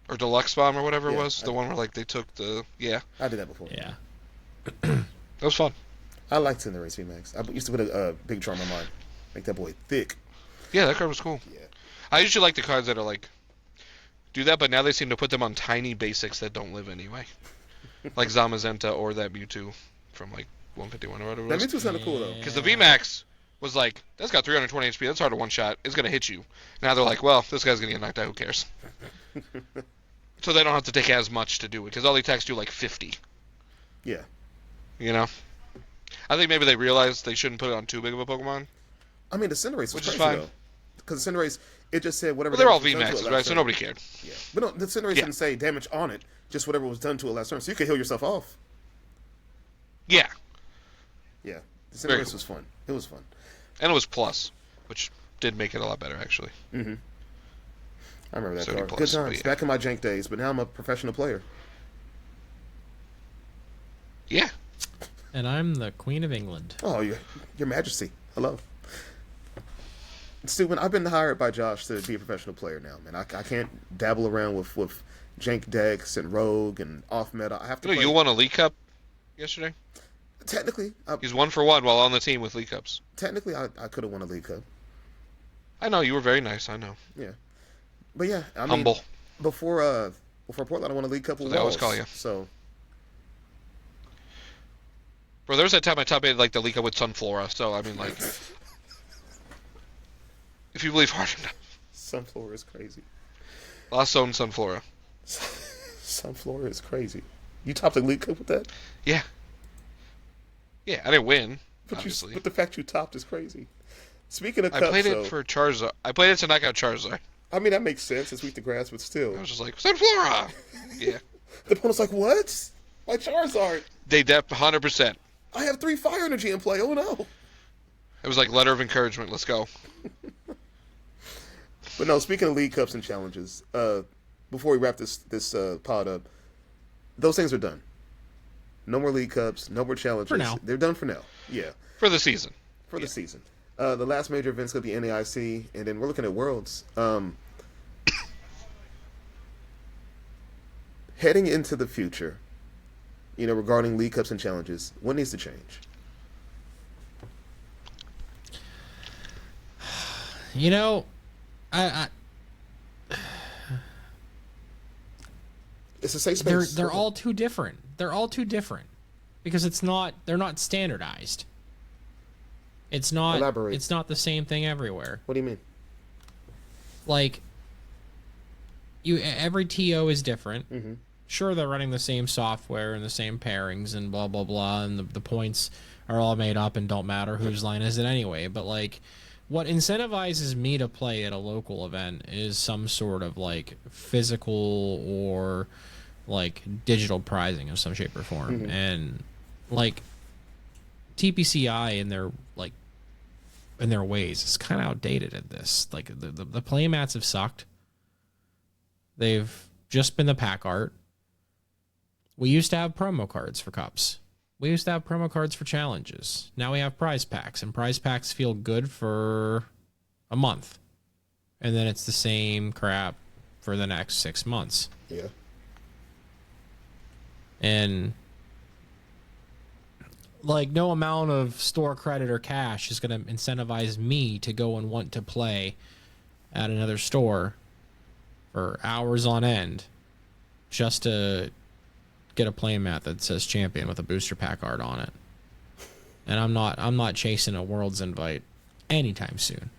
Or Deluxe Bomb, or whatever it Yeah, was. The one where, like, they took the... Yeah. I did that before. Yeah. That was fun. I liked Cinderace VMAX. I used to put a big drum on mine. Make that boy thick. Yeah, that card was cool. Yeah. I usually like the cards that are, like... Do that, but now they seem to put them on tiny basics that don't live anyway. Like Zamazenta or that Mewtwo from, like, 151 or whatever it That was. Mewtwo's kind of cool, though. Because the VMAX was like, that's got 320 HP, that's hard to one-shot, it's going to hit you. Now they're like, well, this guy's going to get knocked out, who cares? So they don't have to take as much to do it, because all the attacks do like 50. Yeah. You know? I think maybe they realized they shouldn't put it on too big of a Pokemon. I mean, the Cinderace was Which is crazy, fine. though. Because the Cinderace, it just said whatever... Well, they're all damage was done to it VMAXs, last right? So turn. nobody cared. Yeah. But no, the Cinderace didn't say damage on it, just whatever was done to it last turn. So you could heal yourself off. Yeah. Yeah. The Very Cinderace cool. was fun. It was fun. And it was plus, which did make it a lot better, actually. Mm-hmm. I remember that 30 card. plus, Good but times. yeah. Back in my jank days, but now I'm a professional player. Yeah. And I'm the Queen of England. Oh, your Majesty. Hello. Stephen, I've been hired by Josh to be a professional player now, man. I can't dabble around with jank decks and rogue and off meta. I have to You know, play. you won a League Cup yesterday? Technically, He's 1 for 1 while on the team with League Cups. I could have won a League Cup. I know, you were very nice, I know. Yeah. But yeah, I mean, Humble. before Portland, I won a League Cup with they always Walls, call you. So, Bro, there was that time I top 8 like the League Cup with Sunflora, so I mean, like, if you believe hard enough. Sunflora is crazy. Lost Zone Sunflora. Sunflora is crazy. You topped a League Cup with that? Yeah. Yeah, I didn't win, But obviously. but the fact you topped is crazy. Speaking of I cups, played though, it for Charizard. I played it to knock out Charizard. I mean, that makes sense. It's weak to grass, but still. I was just like, Sunflora! Yeah. The opponent's like, what? My Charizard. They def 100%. I have 3 fire energy in play. Oh, no. It was like letter of encouragement. Let's go. But no, speaking of League Cups and challenges, before we wrap this pod up, those things are done. No more League Cups, no more challenges. For now. They're done for now. Yeah, For the season. for the season. The last major event's going to be NAIC, and then we're looking at Worlds. Heading into the future, regarding League Cups and challenges? What needs to change? I It's a safe space. they're all too different. They're all too different because they're not standardized. It's not. Elaborate. It's not the same thing everywhere. What do you mean? Like, every TO is different. Mm-hmm. Sure, they're running the same software and the same pairings and blah blah blah, and the points are all made up and don't matter whose line is it anyway. But like, what incentivizes me to play at a local event is some sort of like physical or like digital prizing of some shape or form. Mm-hmm. And like TPCI in their ways is kind of outdated at this. Like the playmats have sucked. They've just been the pack art. We used to have promo cards for cups. We used to have promo cards for challenges. Now we have prize packs, and prize packs feel good for a month. And then it's the same crap for the next 6 months. Yeah. And like, no amount of store credit or cash is going to incentivize me to go and want to play at another store for hours on end just to get a playmat that says champion with a booster pack art on it. And I'm not chasing a Worlds invite anytime soon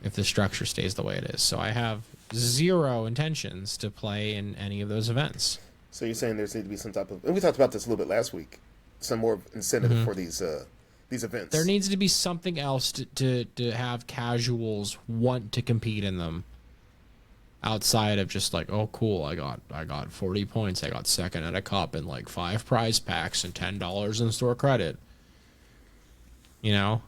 if the structure stays the way it is. So I have zero intentions to play in any of those events. So you're saying there's need to be some type of, and we talked about this a little bit last week, some more incentive for these events. There needs to be something else to have casuals want to compete in them outside of just like, oh cool, I got 40 points, I got second at a cup and like 5 prize packs and $10 in store credit. I'm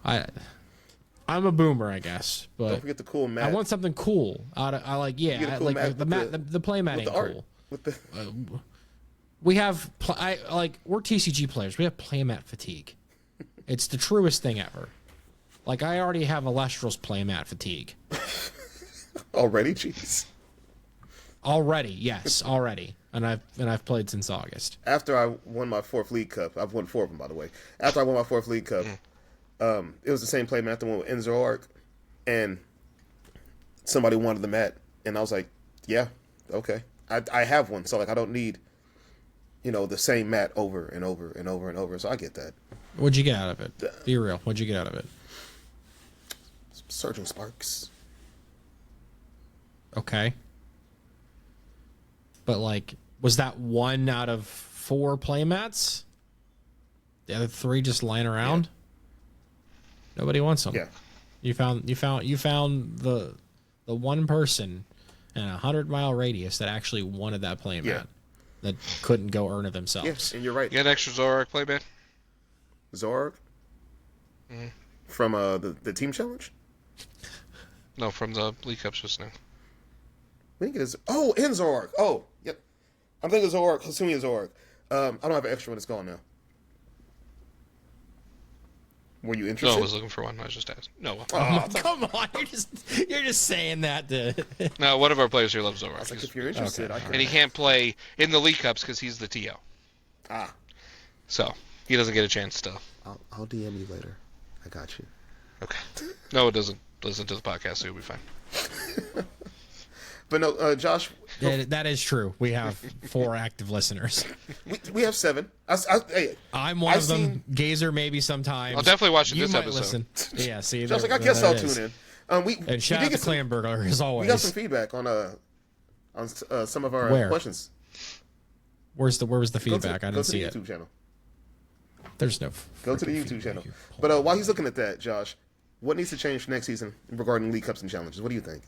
a boomer, I guess, but don't forget the cool mat. I want something cool. The play mat ain't cool. We have we're TCG players. We have playmat fatigue. It's the truest thing ever. Like, I already have Alestral's playmat fatigue. Already, jeez. Already, yes, already. And I've played since August. After I won my 4th League Cup, I've won 4 of them, by the way. After I won my 4th League Cup, it was the same playmat, the one with Enzo Arc, and somebody wanted the mat, and I was like, yeah, okay. I have one, so like I don't need, the same mat over and over and over and over, so I get that. What'd you get out of it? Be real. What'd you get out of it? Surging Sparks. Okay. But like, was that 1 out of 4 playmats? The other 3 just lying around? Yeah. Nobody wants them. Yeah. You found the one person in a 100-mile radius that actually wanted that playmat. Yeah. That couldn't go earn it themselves. Yes, and you're right. You got an extra Zorak playmat? Zorg? Mm-hmm. From the team challenge? No, from the League Cups just now. I think it is. Oh, in Zorg. Oh, yep. I'm thinking Zorg. Assuming it's Zorg. I don't have an extra one. It's gone now. Were you interested? No, I was looking for one. I was just asking. No. Come on, you're just saying that to. No, one of our players here loves Zorak. I was like, if you're interested, I can. And he can't play in the League Cups because he's the TO. Ah. So he doesn't get a chance to. I'll DM you later. I got you. Okay. No, it doesn't. Listen to the podcast, so you'll be fine. But no, Josh. That is true. We have 4 active listeners. We have 7. Hey, I'm one of them. Gazer maybe sometimes. I'll definitely watch you this might episode. Listen. Yeah, see. Josh, like, I guess I'll tune in. And shout out to Clanburglar as always. We got some feedback on some of our questions. Where was the feedback? I didn't see it. Go to the YouTube channel. There's no. Go to the YouTube channel. But while he's looking at that, Josh, what needs to change for next season regarding League Cups and challenges? What do you think?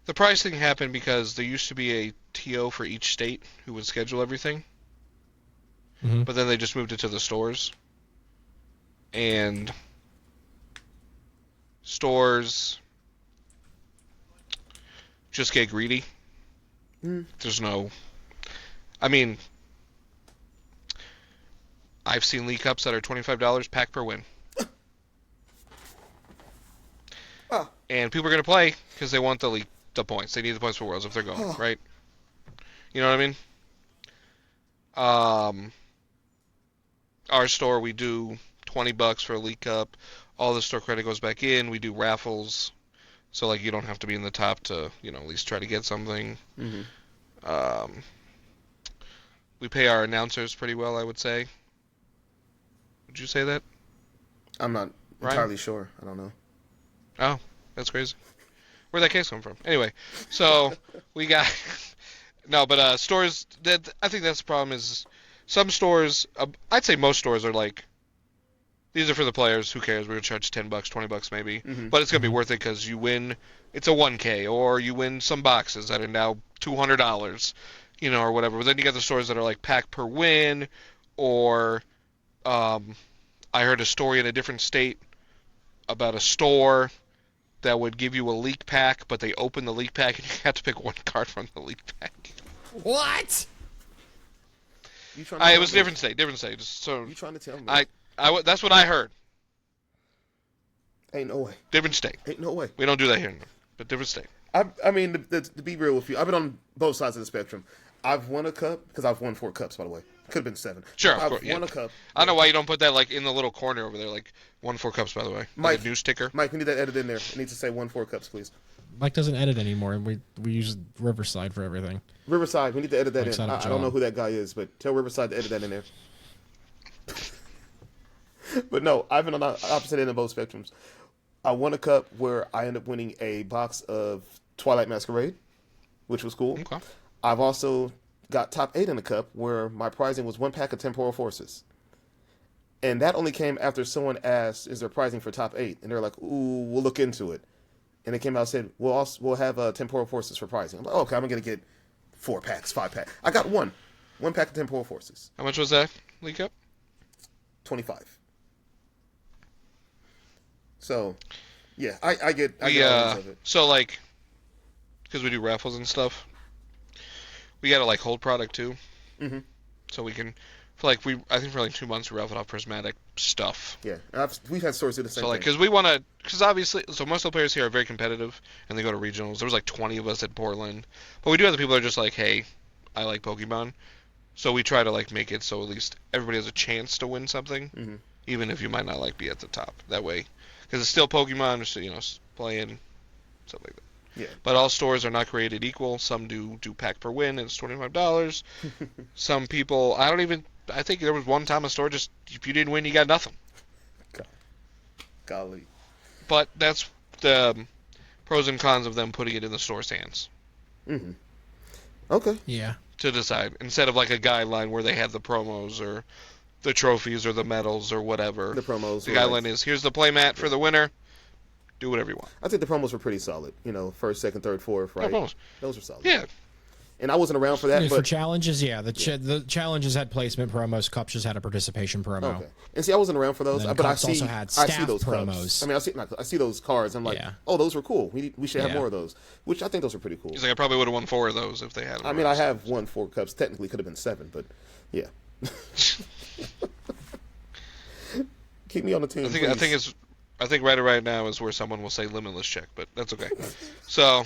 The price thing happened because there used to be a TO for each state who would schedule everything. Mm-hmm. But then they just moved it to the stores. And stores just get greedy. There's no... I mean, I've seen League Cups that are $25 pack per win. And people are going to play because they want the points. They need the points for Worlds if they're going, right? You know what I mean? Our store, we do $20 for a League Cup. All the store credit goes back in. We do raffles, so like you don't have to be in the top to at least try to get something. Mm-hmm. We pay our announcers pretty well, I would say. Would you say that? I'm not Ryan? entirely sure. I don't know. Oh, that's crazy. Where'd that case come from? Anyway, so we got no, but stores. That I think that's the problem is some stores. I'd say most stores are like, these are for the players. Who cares? We're gonna charge $10, $20 maybe, Mm-hmm. but it's gonna be worth it because you win. It's a 1K, or you win some boxes that are now $200, or whatever. But then you got the stores that are like pack per win, or I heard a story in a different state about a store that would give you a leak pack, but they open the leak pack and you have to pick one card from the leak pack. What? It was a different state. So You trying to tell me? that's what I heard. Ain't no way. Different state. Ain't no way. We don't do that here, but different state. I mean, to be real with you, I've been on both sides of the spectrum. I've won a cup because I've won 4 cups, by the way. Could have been 7. Sure, I've of course. won a cup. I don't know why you don't put that like in the little corner over there, like 1-4 cups, by the way. Mike, Like a new sticker. Mike, we need that edit in there. It needs to say 1-4 cups, please. Mike doesn't edit anymore. We use Riverside for everything. Riverside, we need to edit that Mike's in. out of I don't know job. who that guy is, but tell Riverside to edit that in there. But no, I've been on the opposite end of both spectrums. I won a cup where I ended up winning a box of Twilight Masquerade, which was cool. Okay. I've also got top 8 in the cup where my prizing was 1 pack of Temporal Forces. And that only came after someone asked, is there pricing for top 8? And they're like, ooh, we'll look into it. And they came out and said, we'll have Temporal Forces for pricing. I'm like, okay, I'm going to get 4 packs, 5 packs. I got 1 pack of Temporal Forces. How much was that leak up? 25. So, yeah, I get all of it. So like, because we do raffles and stuff, we gotta like hold product too. Mm-hmm. So we can, I think for like 2 months we raffled off prismatic stuff. Yeah, we've had stores do the same So like, thing. because obviously, so most of the players here are very competitive and they go to regionals. There was like 20 of us at Portland, but we do have the people that are just like, hey, I like Pokemon, so we try to like make it so at least everybody has a chance to win something, Mm-hmm. even if you might not like be at the top. That way, because it's still Pokemon, so playing stuff like that. Yeah. But all stores are not created equal. Some do pack per win, and it's $25. Some people, I think there was one time a store just, if you didn't win, you got nothing. Golly. But that's the pros and cons of them putting it in the store's hands Mm-hmm. Okay. Yeah. to decide, instead of like a guideline where they have the promos or the trophies or the medals or whatever. The promos. The were guideline like- is, here's the playmat for the winner. Do whatever you want. I think the promos were pretty solid. First, second, third, fourth, right? promos. Those were solid. Yeah. And I wasn't around for that, For but challenges, yeah, the challenges had placement promos. Cups just had a participation promo. okay. And see, I wasn't around for those, And then but I Cups see, also had I see staff those promos. Cups. I mean, I see those cards. I'm like, Yeah. oh, those were cool. We should have Yeah. more of those. Which I think those are pretty cool. He's like, I probably would have won 4 of those if they had them. I mean, I have won 4 cups. Technically, could have been 7, but yeah. Keep me on the team. I think right now is where someone will say limitless check, but that's okay. So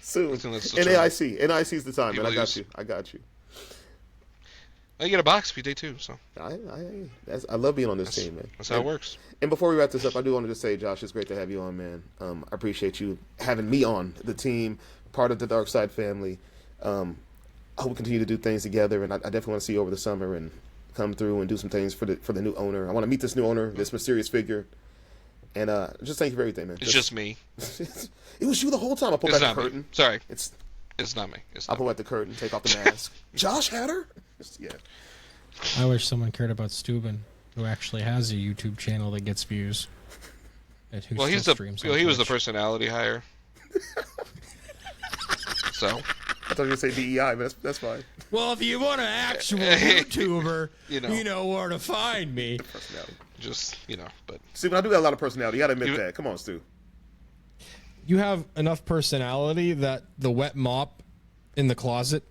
soon. I think that's the NAIC. NAIC's the time, man. I People got use- you. I got you. you get a box if you day 2, so I love being on this team, man. that's how it works. And before we wrap this up, I do want to just say, Josh, it's great to have you on, man. I appreciate you having me on the team, part of the Dark Side family. I hope we continue to do things together, and I definitely want to see you over the summer and come through and do some things for the new owner. I want to meet this new owner, this mysterious figure, and just thank you for everything, man. It's just me. It was you the whole time. I pull It's back not the me. curtain. Sorry, It's it's not me. It's I not pull me. back the curtain, take off the mask. JoshHatter? Yeah. I wish someone cared about Steuben, who actually has a YouTube channel that gets views. And who Well, still streams on he was the Twitch. personality hire. So I thought you were going to say DEI, but that's fine. Well, if you want an actual YouTuber, You know. you know where to find me. Personality. just but Stu, I do got a lot of personality. You got to admit You- that. Come on, Stu. You have enough personality that the wet mop in the closet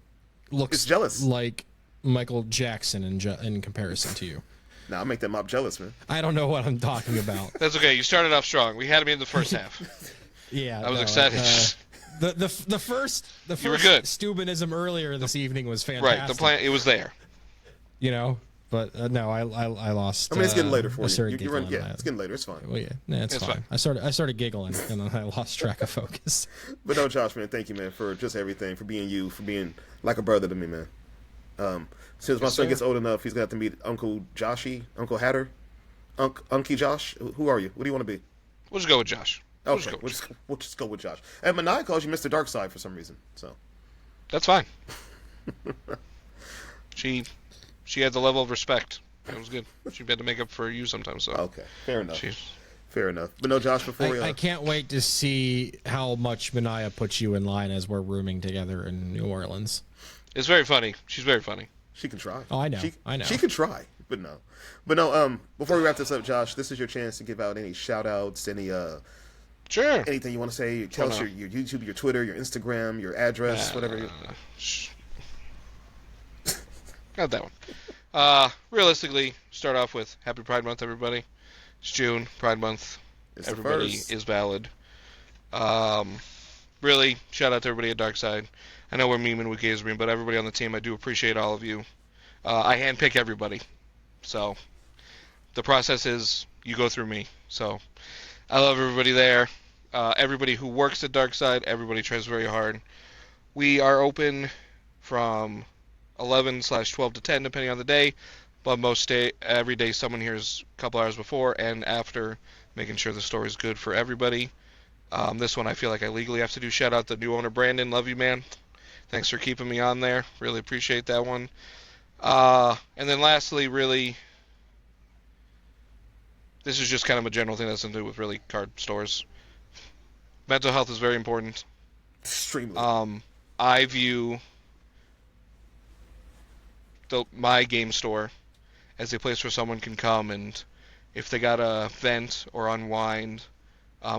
looks It's jealous. like Michael Jackson in comparison to you. Nah, I'll make that mop jealous, man. I don't know what I'm talking about. that's okay. You started off strong. We had him in the first half. Yeah, I was no, excited. The first You were good. Steubenism earlier this evening was Right. fantastic. The plan. It was there. you know. But no, I lost. I mean, it's getting later for I you. started You're giggling. it's getting later. It's fine. Well, yeah, it's fine. I started giggling, and then I lost track of focus. But no, Josh, man, thank you, man, for just everything, for being you, for being like a brother to me, man. Since my son gets old enough, he's gonna have to meet Uncle Joshy, Uncle Hatter, Unky Josh. Who are you? What do you want to be? We'll just go with Josh. Okay, we'll just go with Josh. And Manai calls you Mr. Darkside for some reason, so that's fine. She had the level of respect. It was good. She had to make up for you sometimes. So okay, fair enough. Fair enough. But no, Josh, before I can't wait to see how much Manaya puts you in line as we're rooming together in New Orleans. It's very funny. She's very funny. She can try. Oh, I know. I know. She can try, but no. Before we wrap this up, Josh, this is your chance to give out any shout-outs, any sure, anything you want to say. Tell us your YouTube, your Twitter, your Instagram, your address, whatever. Got that one. Realistically, start off with Happy Pride Month, everybody. It's June, Pride Month. Everybody is valid. Really, shout out to everybody at Darkside. I know we're memeing with Gazebreen, but everybody on the team, I do appreciate all of you. I handpick everybody. So, the process is you go through me. So, I love everybody there. Everybody who works at Darkside, everybody tries very hard. We are open from 11/12 to 10, depending on the day. But every day, someone here is a couple hours before and after, making sure the store is good for everybody. This one, I feel like I legally have to do. Shout out to new owner Brandon. Love you, man. Thanks for keeping me on there. Really appreciate that one. And then lastly, really, this is just kind of a general thing that has to do with really card stores. Mental health is very important. Extremely. I view my game store as a place where someone can come and if they got to vent or unwind,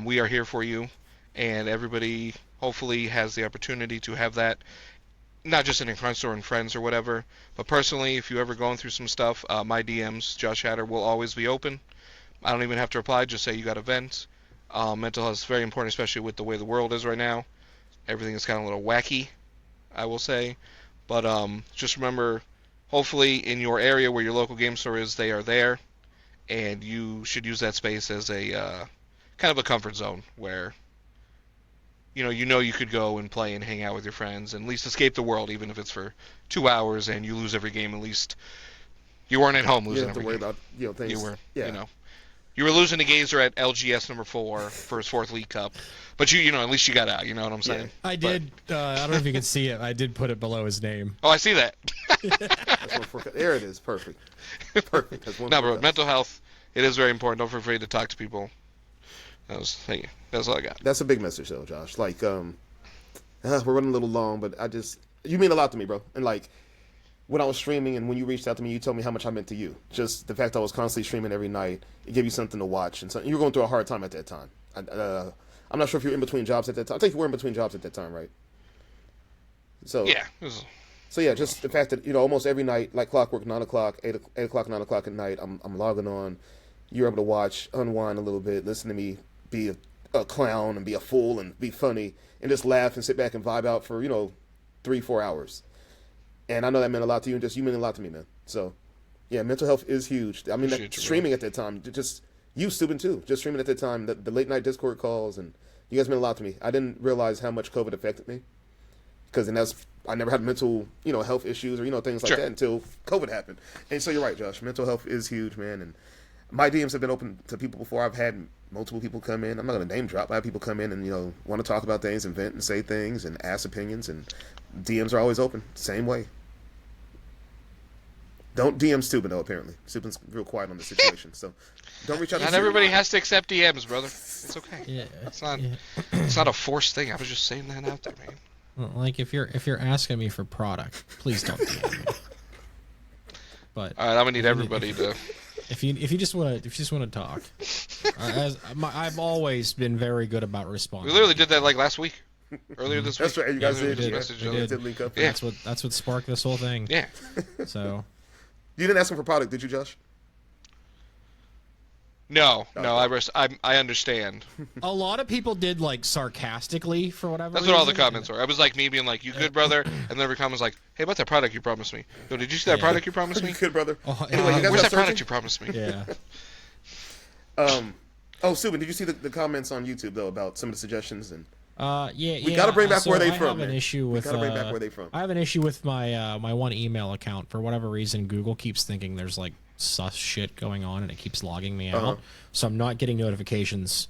we are here for you. And everybody hopefully has the opportunity to have that, not just in a card store and friends or whatever, but personally, if you're ever going through some stuff, my DMs, JoshHatter, will always be open. I don't even have to reply, just say you got a vent. Mental health is very important, especially with the way the world is right now. Everything is kind of a little wacky, I will say. But just remember, hopefully in your area where your local game store is, they are there. And you should use that space as a kind of a comfort zone where you know you could go and play and hang out with your friends and at least escape the world, even if it's for 2 hours and you lose every game. At least you weren't at home losing every game. You don't have to worry about things. You were, you were losing to Gazer at LGS number 4 for his 4th League Cup, but at least you got out. You know what I'm saying? I did. I don't know if you can see it. I did put it below his name. Oh, I see that. There it is. Perfect. Perfect. No, bro. Mental health. It is very important. Don't be afraid to talk to people. That's all I got. That's a big message, though, Josh. Like, we're running a little long, but you mean a lot to me, bro. And like, when I was streaming and when you reached out to me, you told me how much I meant to you. Just the fact that I was constantly streaming every night, it gave you something to watch, and you were going through a hard time at that time. I'm not sure if you were in between jobs at that time. I think you were in between jobs at that time, right? So yeah. So yeah, just the fact that almost every night, like clockwork, 9 o'clock, 8 o'clock, 9 o'clock at night, I'm logging on. You're able to watch, unwind a little bit, listen to me be a clown and be a fool and be funny and just laugh and sit back and vibe out for 3-4 hours. And I know that meant a lot to you, and just you meant a lot to me, man. So yeah, mental health is huge. I mean, streaming at that time, just you, Steuben, too. Just streaming at that time, the late night Discord calls, and you guys meant a lot to me. I didn't realize how much COVID affected me, because I never had mental health issues or things like that until COVID happened. And so you're right, Josh. Mental health is huge, man. And my DMs have been open to people before. I've had multiple people come in. I'm not going to name drop. I have people come in and want to talk about things and vent and say things and ask opinions, and DMs are always open. Same way. Don't DM Steuben, though, apparently. Steuben's real quiet on the situation, so don't reach out to Not everybody has to accept DMs, brother. It's okay. Yeah. It's not a forced thing. I was just saying that out there, man. Well, like if you're asking me for product, please don't DM me. But all right, I'm gonna need everybody to. If you just want to talk, I've always been very good about responding. We literally did that like last week, earlier this week. That's right. You guys did. We did link up. Yeah. That's what sparked this whole thing. Yeah. So. You didn't ask him for product, did you, Josh? No, Okay. I understand. A lot of people did like sarcastically for whatever That's reason. what all the comments were. I was like me being like, "You good, brother?" And then every comment was like, "Hey, about that product you promised me? Yo, did you see that Yeah. product you promised me? Good brother. Oh, Anyway, you guys Where's got that product searching? you promised me?" Yeah. Oh, Subin, did you see the comments on YouTube though about some of the suggestions and? Yeah. We gotta bring back so where they I from, have an man. issue with. We gotta bring back where they from. I have an issue with my my one email account. For whatever reason, Google keeps thinking there's like sus shit going on, and it keeps logging me out. So I'm not getting notifications.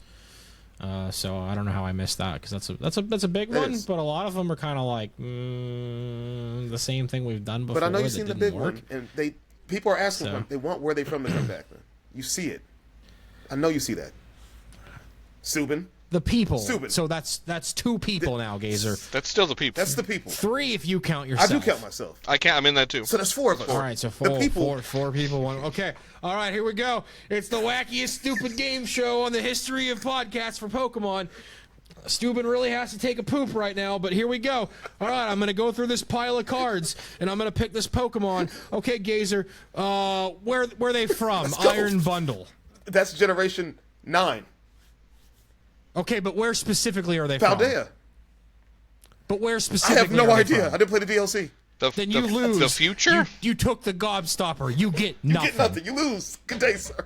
So I don't know how I missed that because that's a big one. is. But a lot of them are kind of like the same thing we've done before. But I know you've that seen the didn't big work. one, and people are asking So- them. They want where they from to come back, man. You see it. I know you see that. Subin, The people. Stupid. So that's two people now, Gazer. That's still the people. that's the people. 3 if you count I yourself. do count myself. I can't. I'm in that too. So that's 4 of us. All right, so the people. four people. One. Okay, all right, here we go. It's the wackiest stupid game show on the history of podcasts for Pokemon. Steuben really has to take a poop right now, but here we go. All right, I'm going to go through this pile of cards, and I'm going to pick this Pokemon. Okay, Gazer, where they from? go. Iron Bundle. That's generation 9. Okay, but where specifically are they from? Paldea. But where I specifically have no are they idea. from? I didn't play the DLC. Then you lose. The future? You took the Gobstopper. You get You nothing. get nothing. You lose. Good day, sir.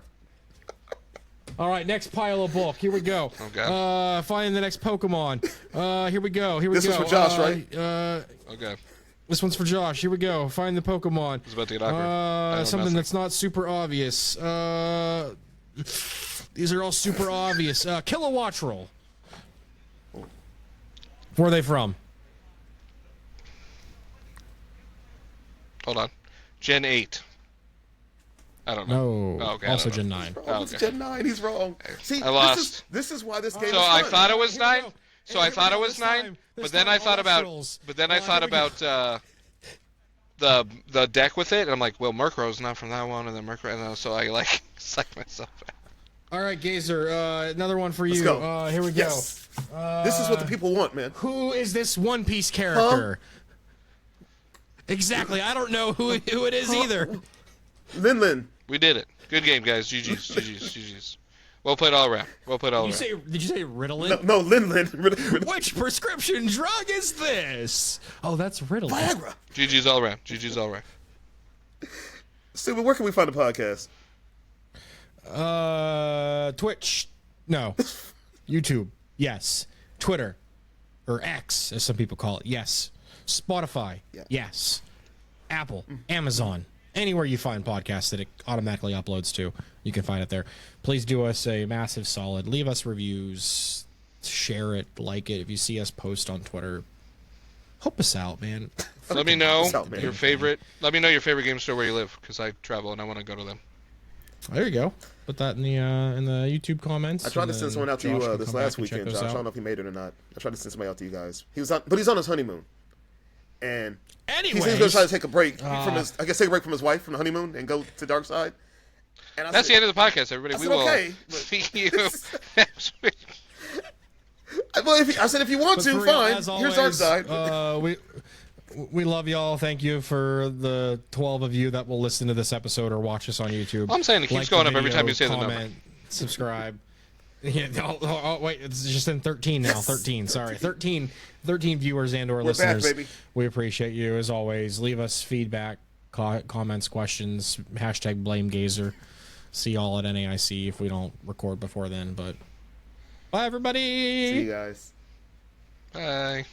All right, next pile of bulk. Here we go. Okay. Find the next Pokemon. Here we go. Here we This go. was for Josh, right? Okay. This one's for Josh. Here we go. Find the Pokemon. It's about to get awkward. I know Something nothing. that's not super obvious. These are all super obvious. Kilowattrel. Where are they from? Hold on. Gen 8. I don't know. No. Oh, okay, I Also don't know. Gen 9. Oh, it's okay. Gen 9. He's wrong. See, I lost. This is why this game So is I fun. thought it was Here we 9. go. So Here I we thought go. it was This 9. time- But this then time I thought about. Electrals. But then I Here thought we go. about the deck with it, and I'm like, well, Murkrow's not from that one, and then Murkrow, and then, so I like psyched myself out. All right, Gazer. Another one for Let's you. go. Here we Yes. This is what the people want, man. Who is this One Piece character? Exactly. I don't know who it is either. Lin. We did it. Good game, guys. GG's. GG's. Well played all around. Well played all around. Did you say Ritalin? No, Lin. Which prescription drug is this? Oh, that's Ritalin. Viagra. GG's all around. GG's all around. Steven, where can we find the podcast? Twitch. No. YouTube. Yes. Twitter. Or X, as some people call it. Yes. Spotify. Yeah. Yes. Apple. Amazon. Anywhere you find podcasts that it automatically uploads to, you can find it there. Please do us a massive solid. Leave us reviews. Share it. Like it. If you see us post on Twitter, help us out, man. Let me know Out, man. your favorite. Let me know your favorite game store where you live, because I travel and I want to go to them. There you go. Put that in the YouTube comments. I tried to and send then someone out to Josh you can this come back last and check weekend, those Josh. I out. don't know if he made it or not. I tried to send somebody out to you guys. He's on his honeymoon, and he said he's gonna try to take a break from his. I guess take a break from his wife from the honeymoon and go to Dark Side. And I That's the said, end of the podcast, everybody. I We said, will okay, but- see you next week. well, I said if you want But to, for real, fine. as Here's Dark always, Side. we love y'all. Thank you for the 12 of you that will listen to this episode or watch us on YouTube. I'm saying it keeps Like going the up every video, time you say the number. comment, subscribe. Yeah, wait, it's just in 13 now. Yes. 13, sorry. 13 viewers and or We're back, listeners. baby. We appreciate you as always. Leave us feedback, comments, questions, hashtag blame Gazer. See y'all at NAIC if we don't record before then, but bye everybody. See you guys. Bye.